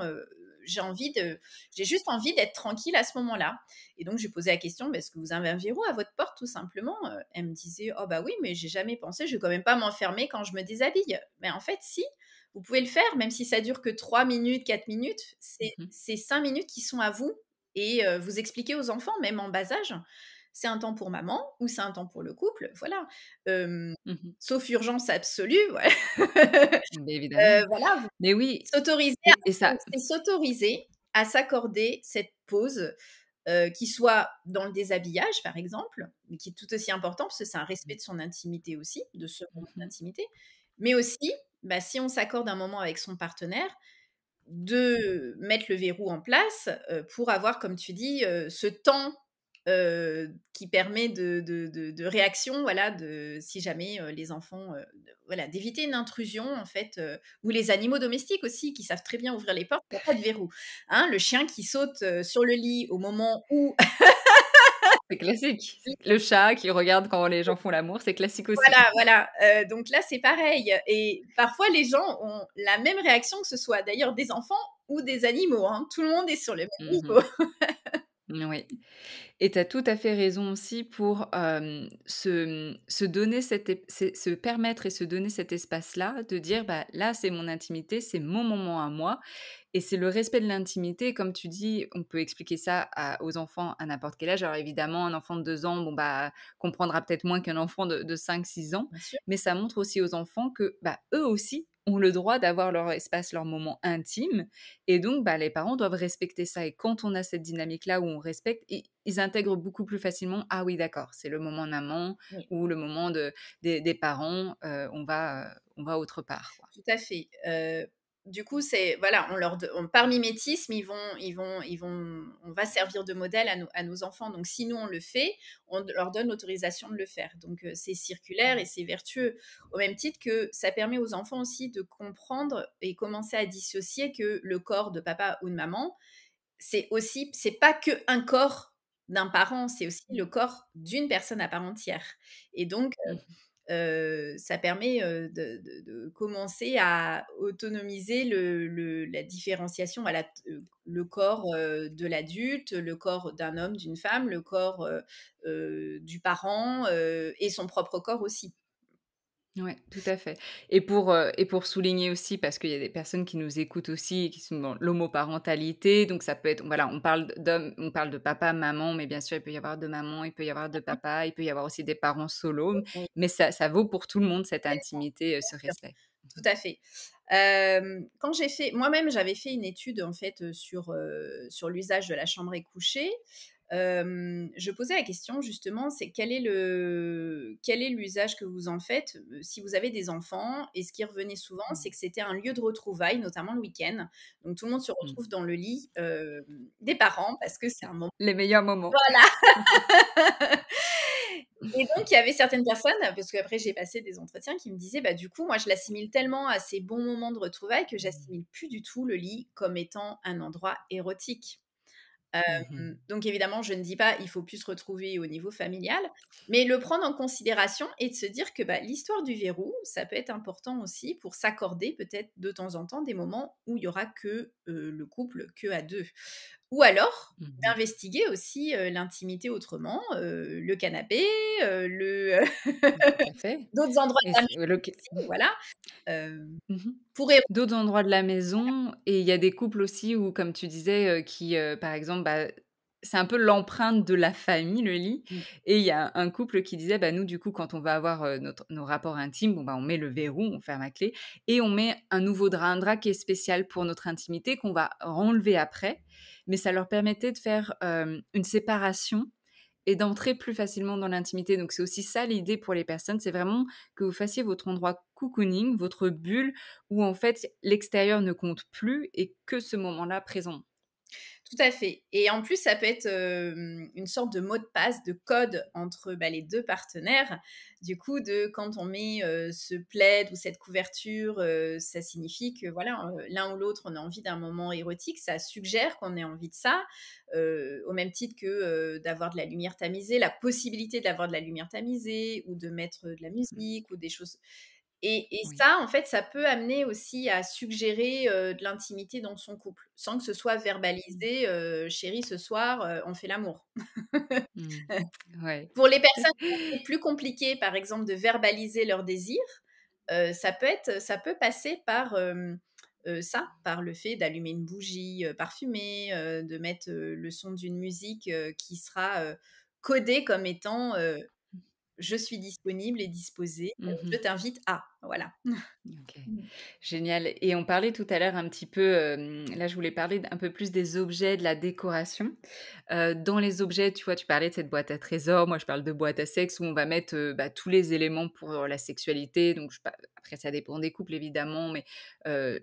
j'ai envie de j'ai juste envie d'être tranquille à ce moment-là». Et donc je lui posais la question: «Bah, est-ce que vous avez un verrou à votre porte tout simplement?» Elle me disait: «Oh bah oui, mais j'ai jamais pensé, je vais quand même pas m'enfermer quand je me déshabille». Mais en fait si, vous pouvez le faire, même si ça dure que 3 minutes, 4 minutes, Mmh mh. c'est 5 minutes qui sont à vous et vous expliquez aux enfants, même en bas âge, c'est un temps pour maman ou c'est un temps pour le couple, voilà. Hem, Mmh. Sauf urgence absolue, voilà. Beh, évidemment. Voilà, vous Mais oui s'autoriser et ça c'est s'autoriser à s'accorder cette pause, qui soit dans le déshabillage, par exemple, mais qui est tout aussi important parce que c'est un respect de son intimité aussi, de ce moment mmh mh. d'intimité. Mais aussi, bah, si on s'accorde un moment avec son partenaire, de mettre le verrou en place, pour avoir, comme tu dis, ce temps, qui permet de réaction, voilà, de si jamais, les enfants, voilà, d'éviter une intrusion en fait, ou les animaux domestiques aussi qui savent très bien ouvrir les portes, il y a pas de verrou. Hein, le chien qui saute, sur le lit au moment où C'est classique. Le chat qui regarde quand les gens font l'amour, c'est classique aussi. voilà, voilà, donc là, c'est pareil et parfois les gens ont la même réaction, que ce soit d'ailleurs des enfants ou des animaux, hein. Tout le monde est sur le même Mmh niveau. mh. Oui. Et tu as tout à fait raison aussi pour, se donner se permettre et se donner cet espace-là, de dire: «Bah, là, c'est mon intimité, c'est mon moment à moi» et c'est le respect de l'intimité. Comme tu dis, on peut expliquer ça aux enfants à n'importe quel âge. Alors évidemment, un enfant de 2 ans, bon, bah, comprendra peut-être moins qu'un enfant de 5-6 ans, Bien sûr. mais ça montre aussi aux enfants que, bah, eux aussi ont le droit d'avoir leur espace, leur moment intime et donc, bah, les parents doivent respecter ça et quand on a cette dynamique-là où on respecte, ils intègrent beaucoup plus facilement: «Ah oui, d'accord, c'est le moment de maman Oui, ou le moment des parents, on va autre part, quoi». tout à fait. Du coup, c'est voilà, par mimétisme, on va servir de modèle à nos enfants. Donc si nous on le fait, on leur donne l'autorisation de le faire. Donc c'est circulaire et c'est vertueux. Au même titre que ça permet aux enfants aussi de comprendre et commencer à dissocier que le corps de papa ou de maman, c'est pas que un corps d'un parent, c'est aussi le corps d'une personne à part entière. Et donc Mmh. ça permet, de commencer à autonomiser la différenciation, voilà, le corps, de l'adulte, le corps d'un homme, d'une femme, le corps, du parent, et son propre corps aussi. Ouais, tout à fait et pour souligner aussi, parce qu'il y a des personnes qui nous écoutent aussi et qui sont dans l'homoparentalité, donc ça peut être voilà, on parle de papa, maman, mais bien sûr, il peut y avoir de maman, il peut y avoir de papa, il peut y avoir aussi des parents solo, Oui, mais ça vaut pour tout le monde cette complètement, intimité, bien ce sûr. respect. tout à fait. Quand j'ai fait moi-même, j'avais fait une étude, en fait, sur l'usage de la chambre et coucher. Je posais la question justement, c'est quel est l'usage que vous en faites, si vous avez des enfants? Et ce qui revenait souvent, Mmh. c'est que c'était un lieu de retrouvailles, notamment le week-end. Donc tout le monde se Mmh. retrouve dans le lit, des parents parce que c'est un moment Les meilleurs moments. voilà. Et donc il y avait certaines personnes, parce qu'après j'ai passé des entretiens qui me disaient: «Bah, du coup, moi je l'assimile tellement à ces bons moments de retrouvailles que Mmh. j'assimile plus du tout le lit comme étant un endroit érotique». Mmh mh. Donc évidemment, je ne dis pas il faut plus se retrouver au niveau familial, mais le prendre en considération et de se dire que, bah, l'histoire du verrou, ça peut être important aussi pour s'accorder peut-être de temps en temps des moments où il y aura que, le couple, que à 2. Ou alors Mmh. d'investiguer aussi, l'intimité autrement, le canapé, le Tout à fait d'autres endroits et de la c maison loc aussi, voilà, hem, mmh pour évo D'autres endroits de la maison et il y a des couples aussi où, comme tu disais, qui, par exemple, bah, c'est un peu l'empreinte de la famille, le lit mmh, et il y a un couple qui disait: «Bah, nous, du coup, quand on va avoir, nos rapports intimes, bon, bah, on met le verrou, on ferme à clé et on met un nouveau drap, un drap qui est spécial pour notre intimité qu'on va enlever après». Mais ça leur permettait de faire, une séparation et d'entrer plus facilement dans l'intimité. Donc c'est aussi ça l'idée pour les personnes, c'est vraiment que vous fassiez votre endroit cocooning, votre bulle où en fait l'extérieur ne compte plus et que ce moment-là présent. tout à fait et en plus, ça peut être, une sorte de mot de passe, de code entre, bah, les 2 partenaires. Du coup, de quand on met, ce plaid ou cette couverture, ça signifie que voilà, l'un ou l'autre, on a envie d'un moment érotique. Ça suggère qu'on ait envie de ça, au même titre que, d'avoir de la lumière tamisée, la possibilité d'avoir de la lumière tamisée ou de mettre, de la Mmh. musique ou des choses. Et Oui. ça, en fait, ça peut amener aussi à suggérer, de l'intimité dans son couple, sans que ce soit Mmh. verbalisé, «Chérie, ce soir, on fait l'amour». Mmh. Ouais. Pour les personnes pour qui c'est plus compliqué, par exemple, de verbaliser leurs désirs, ça peut passer par, ça, par le fait d'allumer une bougie, parfumée, de mettre, le son d'une musique, qui sera, codée comme étant, «Je suis disponible et disposée, Mmh. je t'invite à». Voilà. OK. Génial et on parlait tout à l'heure un petit peu, là je voulais parler un peu plus des objets, de la décoration. Dans les objets, tu vois, tu parlais de cette boîte à trésors, moi je parle de boîte à sexe où on va mettre, bah, tous les éléments pour, la sexualité donc je pa après ça dépend des couples évidemment, mais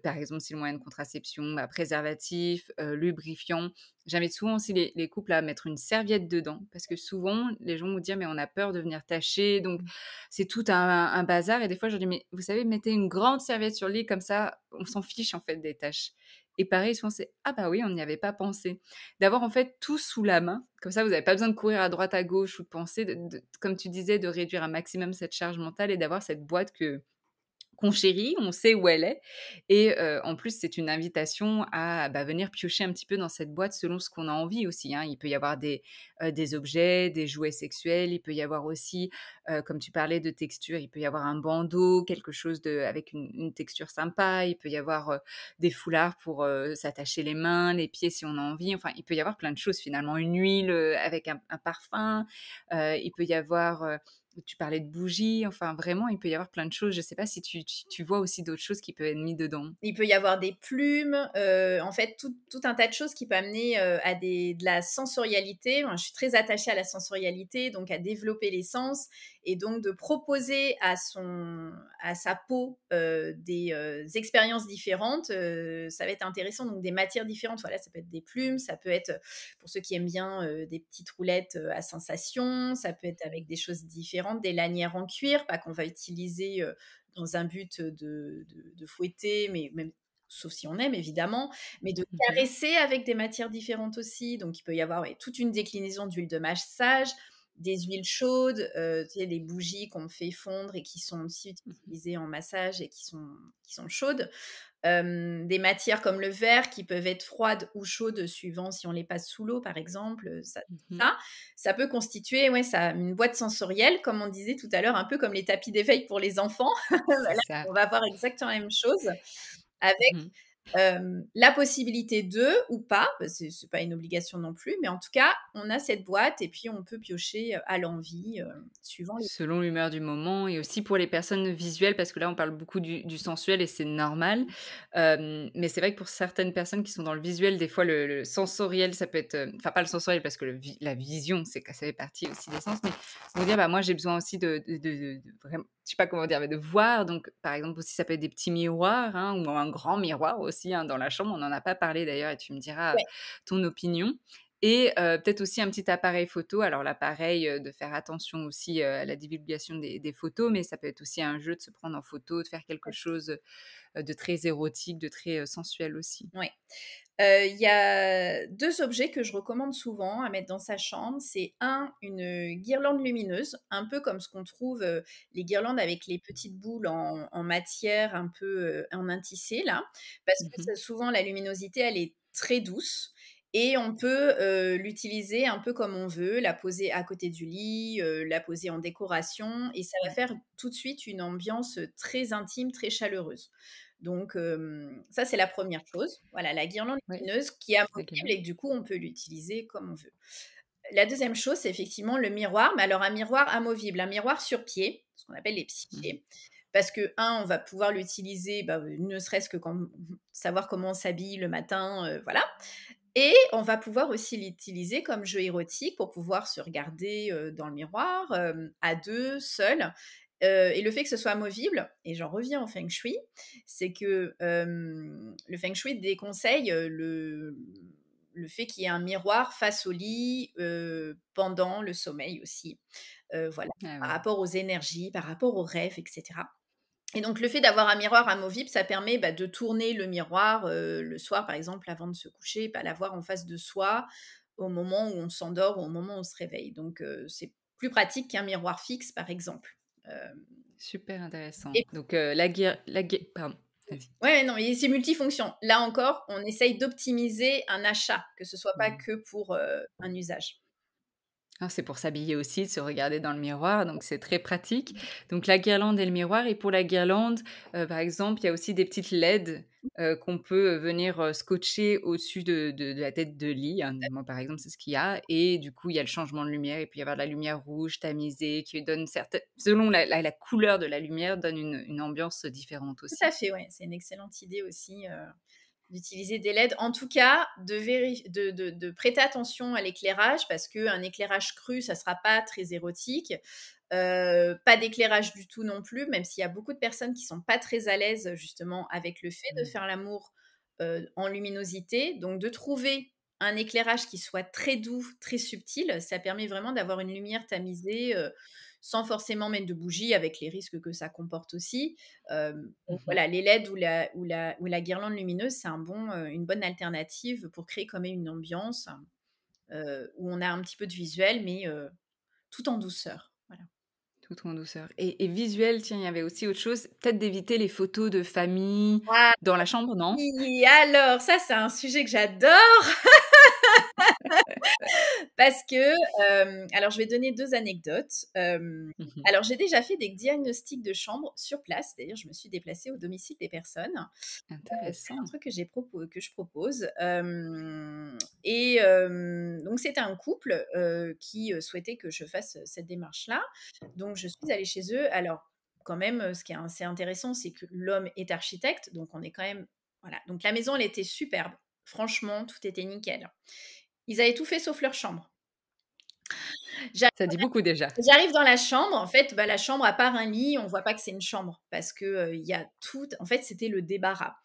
par exemple, si le moyen de contraception, bah, préservatif, lubrifiant. J'invite souvent aussi les couples à mettre une serviette dedans parce que souvent les gens vont dire: «Mais on a peur de venir tacher», donc c'est tout un bazar et des fois je leur dis: «Mais vous savez, mettez une grande serviette sur le lit comme ça, on s'en fiche en fait des tâches» et pareil souvent c'est: «Ah bah oui, on n'y avait pas pensé». D'avoir en fait tout sous la main, comme ça vous avez pas besoin de courir à droite à gauche ou de penser, de comme tu disais, de réduire un maximum cette charge mentale et d'avoir cette boîte qu'on chérit, on sait où elle est et en plus, c'est une invitation à, bah, venir piocher un petit peu dans cette boîte selon ce qu'on a envie aussi, hein. Il peut y avoir des objets, des jouets sexuels, il peut y avoir aussi, comme tu parlais de texture, il peut y avoir un bandeau, quelque chose avec une texture sympa, il peut y avoir, des foulards pour, s'attacher les mains, les pieds si on a envie, enfin, il peut y avoir plein de choses finalement. Une huile, avec un parfum, il peut y avoir, tu parlais de bougies, enfin vraiment, il peut y avoir plein de choses. Je sais pas si tu vois aussi d'autres choses qui peuvent être mis dedans? Il peut y avoir des plumes, en fait, tout un tas de choses qui peut amener, à de la sensorialité. Moi, je suis très attachée à la sensorialité, donc à développer les sens et donc de proposer à sa peau, des, expériences différentes, ça va être intéressant, donc des matières différentes. Voilà, ça peut être des plumes, ça peut être, pour ceux qui aiment bien, des petites roulettes, à sensation, ça peut être avec des choses différentes, des lanières en cuir, pas qu'on va utiliser, dans un but de fouetter, mais même sauf si on aime évidemment, mais de Mmh mh. caresser avec des matières différentes aussi. Donc il peut y avoir, ouais, toute une déclinaison d'huile de massage, des huiles chaudes, tu sais, les bougies qu'on fait fondre et qui sont aussi Mmh. utilisées en massage et qui sont chaudes. Des matières comme le verre qui peuvent être froides ou chaudes suivant si on les passe sous l'eau par exemple, Mmh. ça, ça peut constituer, ouais, ça une boîte sensorielle comme on disait tout à l'heure, un peu comme les tapis d'éveil pour les enfants. C'est Là, ça. on va avoir exactement la même chose avec Mmh. La possibilité de ou pas, c'est pas une obligation non plus, mais en tout cas, on a cette boîte et puis on peut piocher, à l'envie, suivant les Selon l'humeur du moment et aussi pour les personnes visuelles, parce que là, on parle beaucoup du sensuel et c'est normal. Mais c'est vrai que pour certaines personnes qui sont dans le visuel, des fois le sensoriel, ça peut être, enfin pas le sensoriel parce que la vision, c'est que ça fait partie aussi des sens, mais vont dire: «Bah, moi, j'ai besoin aussi de vraiment» je sais pas comment dire, mais de voir. Donc par exemple aussi, ça peut être des petits miroirs, hein, ou un grand miroir aussi, hein, dans la chambre. On n'en a pas parlé d'ailleurs et tu me diras, ouais, ton opinion. Et peut-être aussi un petit appareil photo. Alors l'appareil, de faire attention aussi, à la divulgation des photos, mais ça peut être aussi un jeu de se prendre en photo, de faire quelque chose, de très érotique, de très, sensuel aussi. ouais. Il y a 2 objets que je recommande souvent à mettre dans sa chambre. C'est une guirlande lumineuse, un peu comme ce qu'on trouve, les guirlandes avec les petites boules en matière un peu, en un tissé là, parce que Mmh. c'est souvent la luminosité, elle est très douce et on peut, l'utiliser un peu comme on veut, la poser à côté du lit, la poser en décoration et ça va faire tout de suite une ambiance, très intime, très chaleureuse. Donc ça, c'est la première chose. Voilà, la guirlande Oui, lumineuse qui est la amovible guirlande. et que du coup, on peut l'utiliser comme on veut. La deuxième chose, c'est effectivement le miroir, mais alors un miroir amovible, un miroir sur pied, ce qu'on appelle les Mmh. psychés. Parce que on va pouvoir l'utiliser, bah, ne serait-ce que quand savoir comment on s'habille le matin, voilà. Et on va pouvoir aussi l'utiliser comme jeu érotique pour pouvoir se regarder, dans le miroir, à 2, seul. Et le fait que ce soit amovible et j'en reviens au feng shui, c'est que, le feng shui déconseille, le fait qu'il y ait un miroir face au lit, pendant le sommeil aussi. Voilà, Ah par oui. rapport aux énergies, par rapport aux rêves et cetera. Et donc le fait d'avoir un miroir amovible, ça permet, bah, de tourner le miroir, le soir, par exemple, avant de se coucher, pas l'avoir en face de soi au moment où on s'endort ou au moment où on se réveille. Donc c'est plus pratique qu'un miroir fixe, par exemple. Hem Super intéressant. et Donc la guir pardon, vas-y. ouais, non, et c'est multifonction. Là encore, on essaye d'optimiser un achat, que ce soit pas Mmh. que pour, un usage. Ah, c'est pour s'habiller aussi, de se regarder dans le miroir, donc c'est très pratique. Donc la guirlande et le miroir. Et pour la guirlande, par exemple, il y a aussi des petites LED, qu'on peut, venir, scotcher au-dessus de la tête de lit, hein. Moi, par exemple, c'est ce qu'il y a et du coup, il y a le changement de lumière. Il peut y avoir de la lumière rouge tamisée qui donne certaines selon la couleur de la lumière, donne une ambiance différente Tout à aussi. fait, ouais, c'est une excellente idée aussi, d'utiliser des LED. En tout cas, de prêter attention à l'éclairage parce qu'un éclairage cru, ça sera pas très érotique. Pas d'éclairage du tout non plus, même s'il y a beaucoup de personnes qui sont pas très à l'aise, justement, avec le fait de Mmh. faire l'amour, en luminosité. Donc de trouver un éclairage qui soit très doux, très subtil, ça permet vraiment d'avoir une lumière tamisée, sans forcément mettre de bougies avec les risques que ça comporte aussi. Donc Mmh. voilà, les LED ou la guirlande lumineuse, c'est une bonne alternative pour créer quand même une ambiance, où on a un petit peu de visuel, mais tout en douceur. Voilà. Tout en douceur et visuel, tiens, il y avait aussi autre chose, peut-être d'éviter les photos de famille Ah dans la chambre, non? oui, alors ça, c'est un sujet que j'adore parce que, alors je vais donner 2 anecdotes. Mmh. Alors j'ai déjà fait des diagnostics de chambre sur place, c'est-à-dire je me suis déplacée au domicile des personnes. C'est un Intéressant. truc que je propose, et donc c'était un couple, qui, souhaitait que je fasse, cette démarche-là. Donc je suis allée chez eux. Alors quand même, ce qui est assez intéressant, c'est que l'homme est architecte, donc on est quand même voilà. Donc la maison, elle était superbe. Franchement, tout était nickel. Ils avaient tout fait sauf leur chambre. J'a Ça dit beaucoup déjà. J'arrive dans la chambre, en fait, bah, la chambre à part un lit, on voit pas que c'est une chambre parce que, il y a tout en fait, c'était le débarras.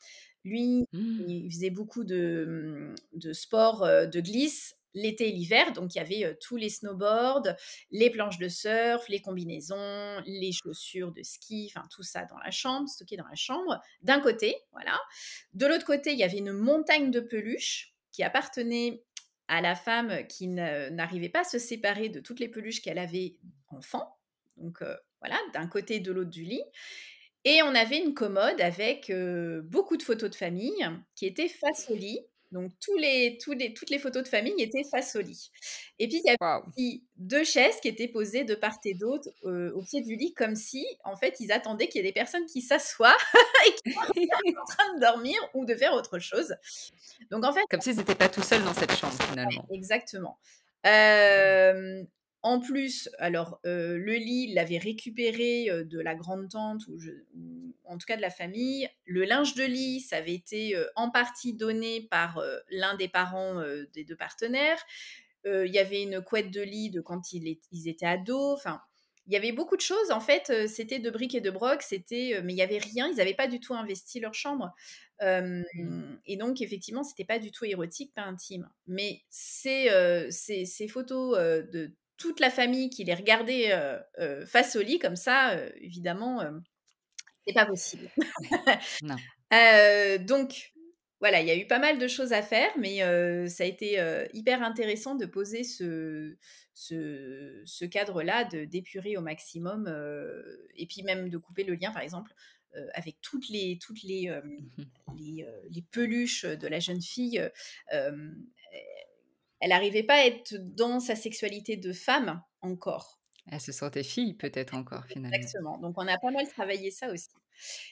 Lui, Mmh. il faisait beaucoup de sport, de glisse, l'été et l'hiver, donc il y avait, tous les snowboards, les planches de surf, les combinaisons, les chaussures de ski, enfin tout ça dans la chambre, stocké dans la chambre, d'un côté, voilà. De l'autre côté, il y avait une montagne de peluches qui appartenait à la femme qui n'arrivait pas à se séparer de toutes les peluches qu'elle avait enfant. Donc voilà, d'un côté et de l'autre du lit. Et on avait une commode avec, beaucoup de photos de famille qui était face au lit. Donc toutes les photos de famille étaient face au lit. Et puis il y avait Waouh! aussi 2 chaises qui étaient posées de part et d'autre, au pied du lit comme si, en fait, ils attendaient qu'il y ait des personnes qui s'assoient et qui sont en train de dormir ou de faire autre chose. Donc en fait Comme s'ils étaient pas tout seuls dans cette chambre ouais, finalement. exactement. Hem, En plus, alors, le lit, il l'avait récupéré, de la grande-tante ou en tout cas de la famille. Le linge de lit, ça avait été, en partie donné par, l'un des parents, des 2 partenaires. Il y avait une couette de lit de quand ils étaient ados. Enfin, il y avait beaucoup de choses. En fait, c'était de bric et de broc. Mais il y avait rien. Ils n'avaient pas du tout investi leur chambre. Hem Mmh. Et donc effectivement, c'était pas du tout érotique, pas intime. Mais ces photos, de toute la famille qui les regardait, face au lit comme ça, évidemment, c'est pas possible. Non. Donc voilà, il y a eu pas mal de choses à faire, mais ça a été, hyper intéressant de poser ce cadre-là, d'épurer au maximum, et puis même de couper le lien, par exemple, avec Mmh. les peluches de la jeune fille, hem, elle arrivait pas à être dans sa sexualité de femme encore. Elle se sentait fille peut-être encore finalement. Exactement, donc on a pas mal travaillé ça aussi.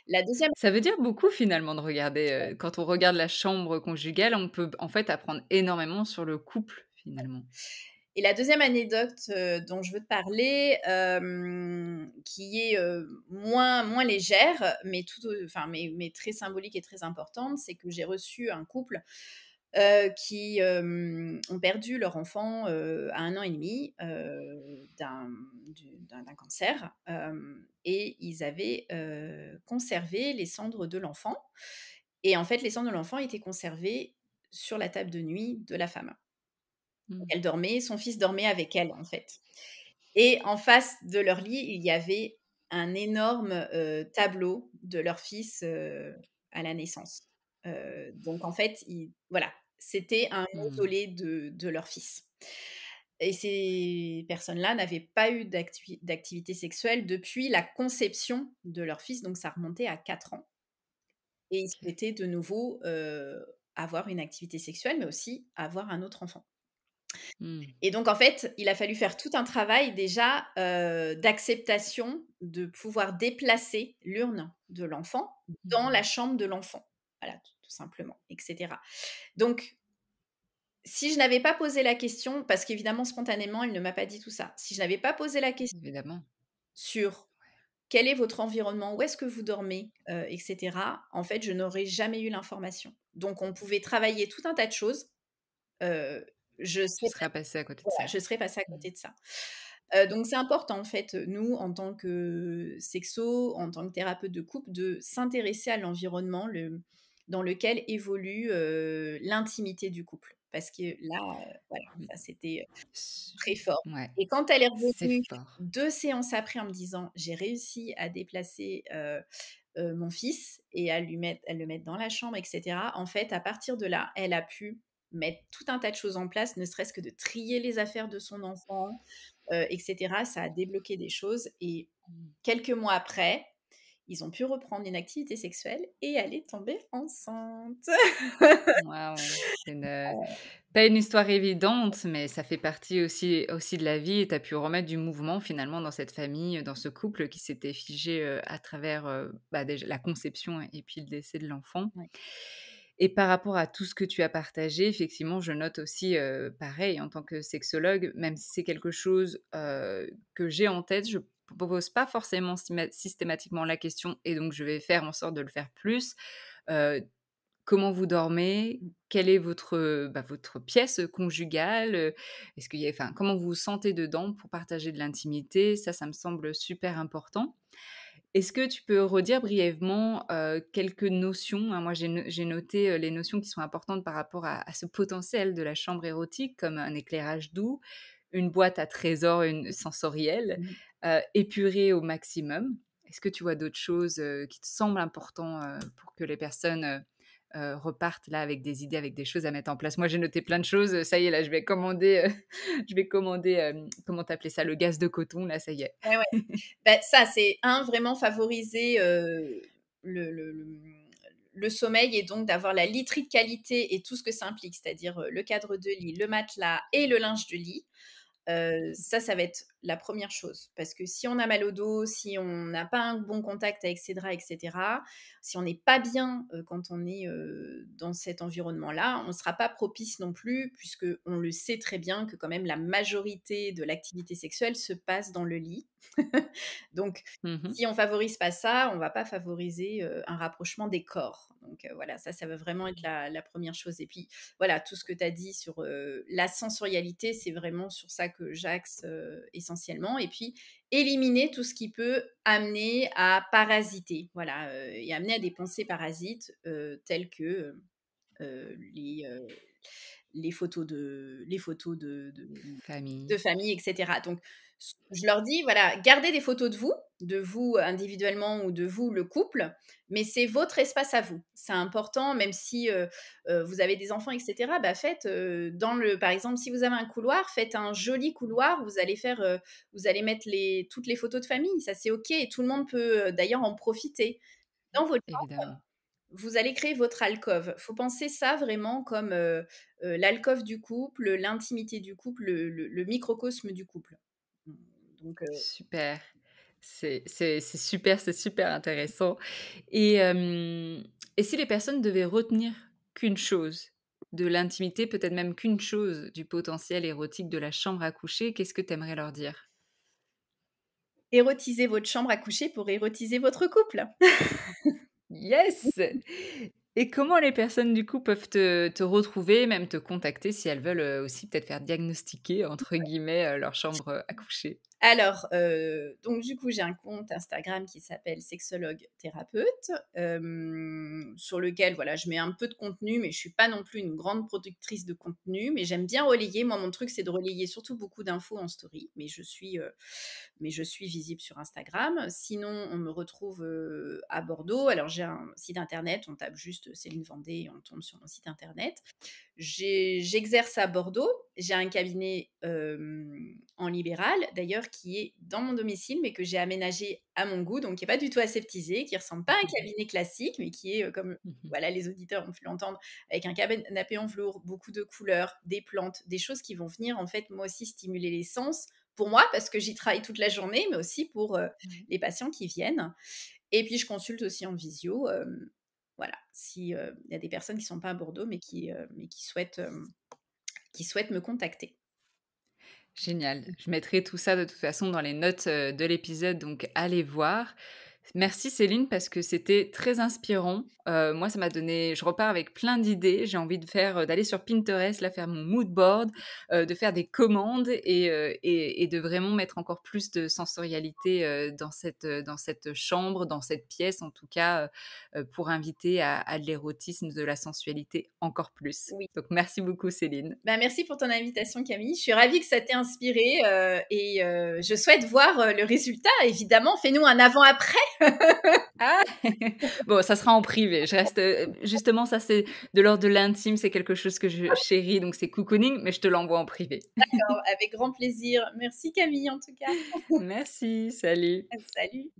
La deuxième Ça veut dire beaucoup finalement de regarder, quand on regarde la chambre conjugale, on peut en fait apprendre énormément sur le couple finalement. Et la deuxième anecdote, dont je veux te parler, qui est, moins légère, mais enfin, mais très symbolique et très importante, c'est que j'ai reçu un couple, qui, ont perdu leur enfant, à 1 an et demi, d'un cancer, et ils avaient, conservé les cendres de l'enfant et en fait, les cendres de l'enfant étaient conservées sur la table de nuit de la femme. Mmh. Elle dormait, son fils dormait avec elle, en fait. Et en face de leur lit, il y avait un énorme, tableau de leur fils, à la naissance. Donc en fait, voilà, c'était un Mmh. mausolée de leur fils. Et ces personnes-là n'avaient pas eu d'activité sexuelle depuis la conception de leur fils, donc ça remontait à 4 ans. Et ils OK. souhaitaient de nouveau, avoir une activité sexuelle, mais aussi avoir un autre enfant. Mmh. Et donc en fait, il a fallu faire tout un travail déjà, d'acceptation de pouvoir déplacer l'urne de l'enfant dans la Mmh. chambre de l'enfant. Voilà, tout simplement, et cetera. Donc si je n'avais pas posé la question, parce qu'évidemment spontanément, il ne m'a pas dit tout ça. Si je n'avais pas posé la question Évidemment. sur quel est votre environnement, où est-ce que vous dormez, et cetera, en fait, je n'aurais jamais eu l'information. Donc on pouvait travailler tout un tas de choses, heu, je Tu serais seras passée à côté de voilà, ça. je serais passée à Mmh. côté de ça. Donc c'est important en fait, nous en tant que sexo, en tant que thérapeute de couple, de s'intéresser à l'environnement dans lequel évolue, l'intimité du couple. Parce que là, voilà, Mmh. ça c'était, S très fort. Ouais, Et quand elle est c'est revenue fort. 2 séances après en me disant: «J'ai réussi à déplacer, mon fils et à le mettre dans la chambre et cetera». En fait, à partir de là, elle a pu mettre tout un tas de choses en place, ne serait-ce que de trier les affaires de son enfant, et cetera. Ça a débloqué des choses et Mmh. quelques mois après, ils ont pu reprendre une activité sexuelle et elle est tombée enceinte. Waouh! C'est pas une histoire évidente, mais ça fait partie aussi de la vie et tu as pu remettre du mouvement finalement dans cette famille, dans ce couple qui s'était figé, à travers, bah, déjà la conception et puis le décès de l'enfant. Ouais. Et par rapport à tout ce que tu as partagé, effectivement, je note aussi, pareil en tant que sexologue, même si c'est quelque chose, que j'ai en tête, je pose pas forcément systématiquement la question et donc je vais faire en sorte de le faire plus. Heu, Comment vous dormez? Quelle est votre pièce conjugale? Est-ce qu'il y a enfin, comment vous vous sentez dedans pour partager de l'intimité? Ça me semble super important. Est-ce que tu peux redire brièvement, quelques notions, hein? Moi, j'ai noté, les notions qui sont importantes par rapport à ce potentiel de la chambre érotique, comme un éclairage doux, une boîte à trésors sensorielle, Mmh. épurée au maximum. Est-ce que tu vois d'autres choses, qui te semblent importants, pour que les personnes, repartent là avec des idées, avec des choses à mettre en place? Moi, j'ai noté plein de choses, ça y est là, je vais commander, je vais commander, comment tu ça? Le gaz de coton là, ça y est. Ouais, ouais. Bah, ça, c'est un vraiment favoriser, le le sommeil et donc d'avoir la literie de qualité et tout ce que ça implique, c'est-à-dire, le cadre de lit, le matelas et le linge de lit. Ça va être la première chose. Parce que si on a mal au dos, si on n'a pas un bon contact avec ses draps et cetera, si on n'est pas bien, quand on est, dans cet environnement-là, on ne sera pas propice non plus puisqu'on le sait très bien que quand même la majorité de l'activité sexuelle se passe dans le lit. Donc Mmh. si on favorise pas ça, on va pas favoriser, un rapprochement des corps. Donc voilà, ça va vraiment être la 1re chose et puis voilà, tout ce que tu as dit sur, la sensorialité, c'est vraiment sur ça que j'axe, essentiellement et puis éliminer tout ce qui peut amener à parasiter, voilà, et amener à des pensées parasites, telles que, les photos de Famille. famille et cetera. Donc je leur dis: «Voilà, gardez des photos de vous individuellement ou de vous le couple, mais c'est votre espace à vous. C'est important même si, vous avez des enfants et cetera, bah, faites, par exemple, si vous avez un couloir, faites un joli couloir, vous allez mettre toutes les photos de famille, ça c'est OK et tout le monde peut, d'ailleurs en profiter. Dans votre Évidemment. vous allez créer votre alcôve. Faut penser ça vraiment comme, l'alcôve du couple, l'intimité du couple, le microcosme du couple. Mmh, donc Super. C'est super, c'est super intéressant et si les personnes devaient retenir qu'une chose de l'intimité, peut-être même qu'une chose du potentiel érotique de la chambre à coucher, qu'est-ce que tu aimerais leur dire? érotisez votre chambre à coucher pour érotiser votre couple. Yes! Et comment les personnes, du coup, peuvent te retrouver, même te contacter si elles veulent, aussi peut-être faire «diagnostiquer» entre guillemets, leur chambre, à coucher? Alors, donc du coup, j'ai un compte Instagram qui s'appelle sexologue thérapeute, sur lequel, voilà, je mets un peu de contenu, mais je suis pas non plus une grande productrice de contenu, mais j'aime bien relayer. Moi, mon truc, c'est de relayer surtout beaucoup d'infos en story, mais je suis visible sur Instagram. Sinon, on me retrouve, à Bordeaux. Alors j'ai un site internet, on tape juste Céline Vendée et on tombe sur mon site internet. J'exerce à Bordeaux. J'ai un cabinet, en libéral, d'ailleurs, qui est dans mon domicile, mais que j'ai aménagé à mon goût, donc qui est pas du tout aseptisé, qui ressemble pas à un cabinet classique, mais qui est, comme Mmh. voilà, les auditeurs ont pu l'entendre, avec un canapé en velours, beaucoup de couleurs, des plantes, des choses qui vont venir, en fait, moi aussi, stimuler les sens. Pour moi, parce que j'y travaille toute la journée, mais aussi pour, Ouais. les patients qui viennent. Et puis je consulte aussi en visio, voilà, si, il y a des personnes qui sont pas à Bordeaux, mais qui souhaitent me contacter. Génial. Je mettrai tout ça de toute façon dans les notes, de l'épisode, donc allez voir. Merci Céline parce que c'était très inspirant. Moi ça m'a donné je repars avec plein d'idées. J'ai envie de faire, d'aller sur Pinterest, là, faire mon mood board, de faire des commandes et de vraiment mettre encore plus de sensorialité, dans cette chambre, dans cette pièce en tout cas, pour inviter à de l'érotisme, de la sensualité encore plus. Oui. Donc merci beaucoup Céline. Bah, merci pour ton invitation Camille. Je suis ravie que ça t'ait inspirée, et je souhaite voir, le résultat évidemment. Fais-nous un avant-après. Ah! Bon, ça sera en privé. Je reste, justement, ça, c'est de l'ordre de l'intime, c'est quelque chose que je chéris, donc c'est cocooning, mais je te l'envoie en privé. Avec grand plaisir. Merci Camille en tout cas. Merci, salut. Salut.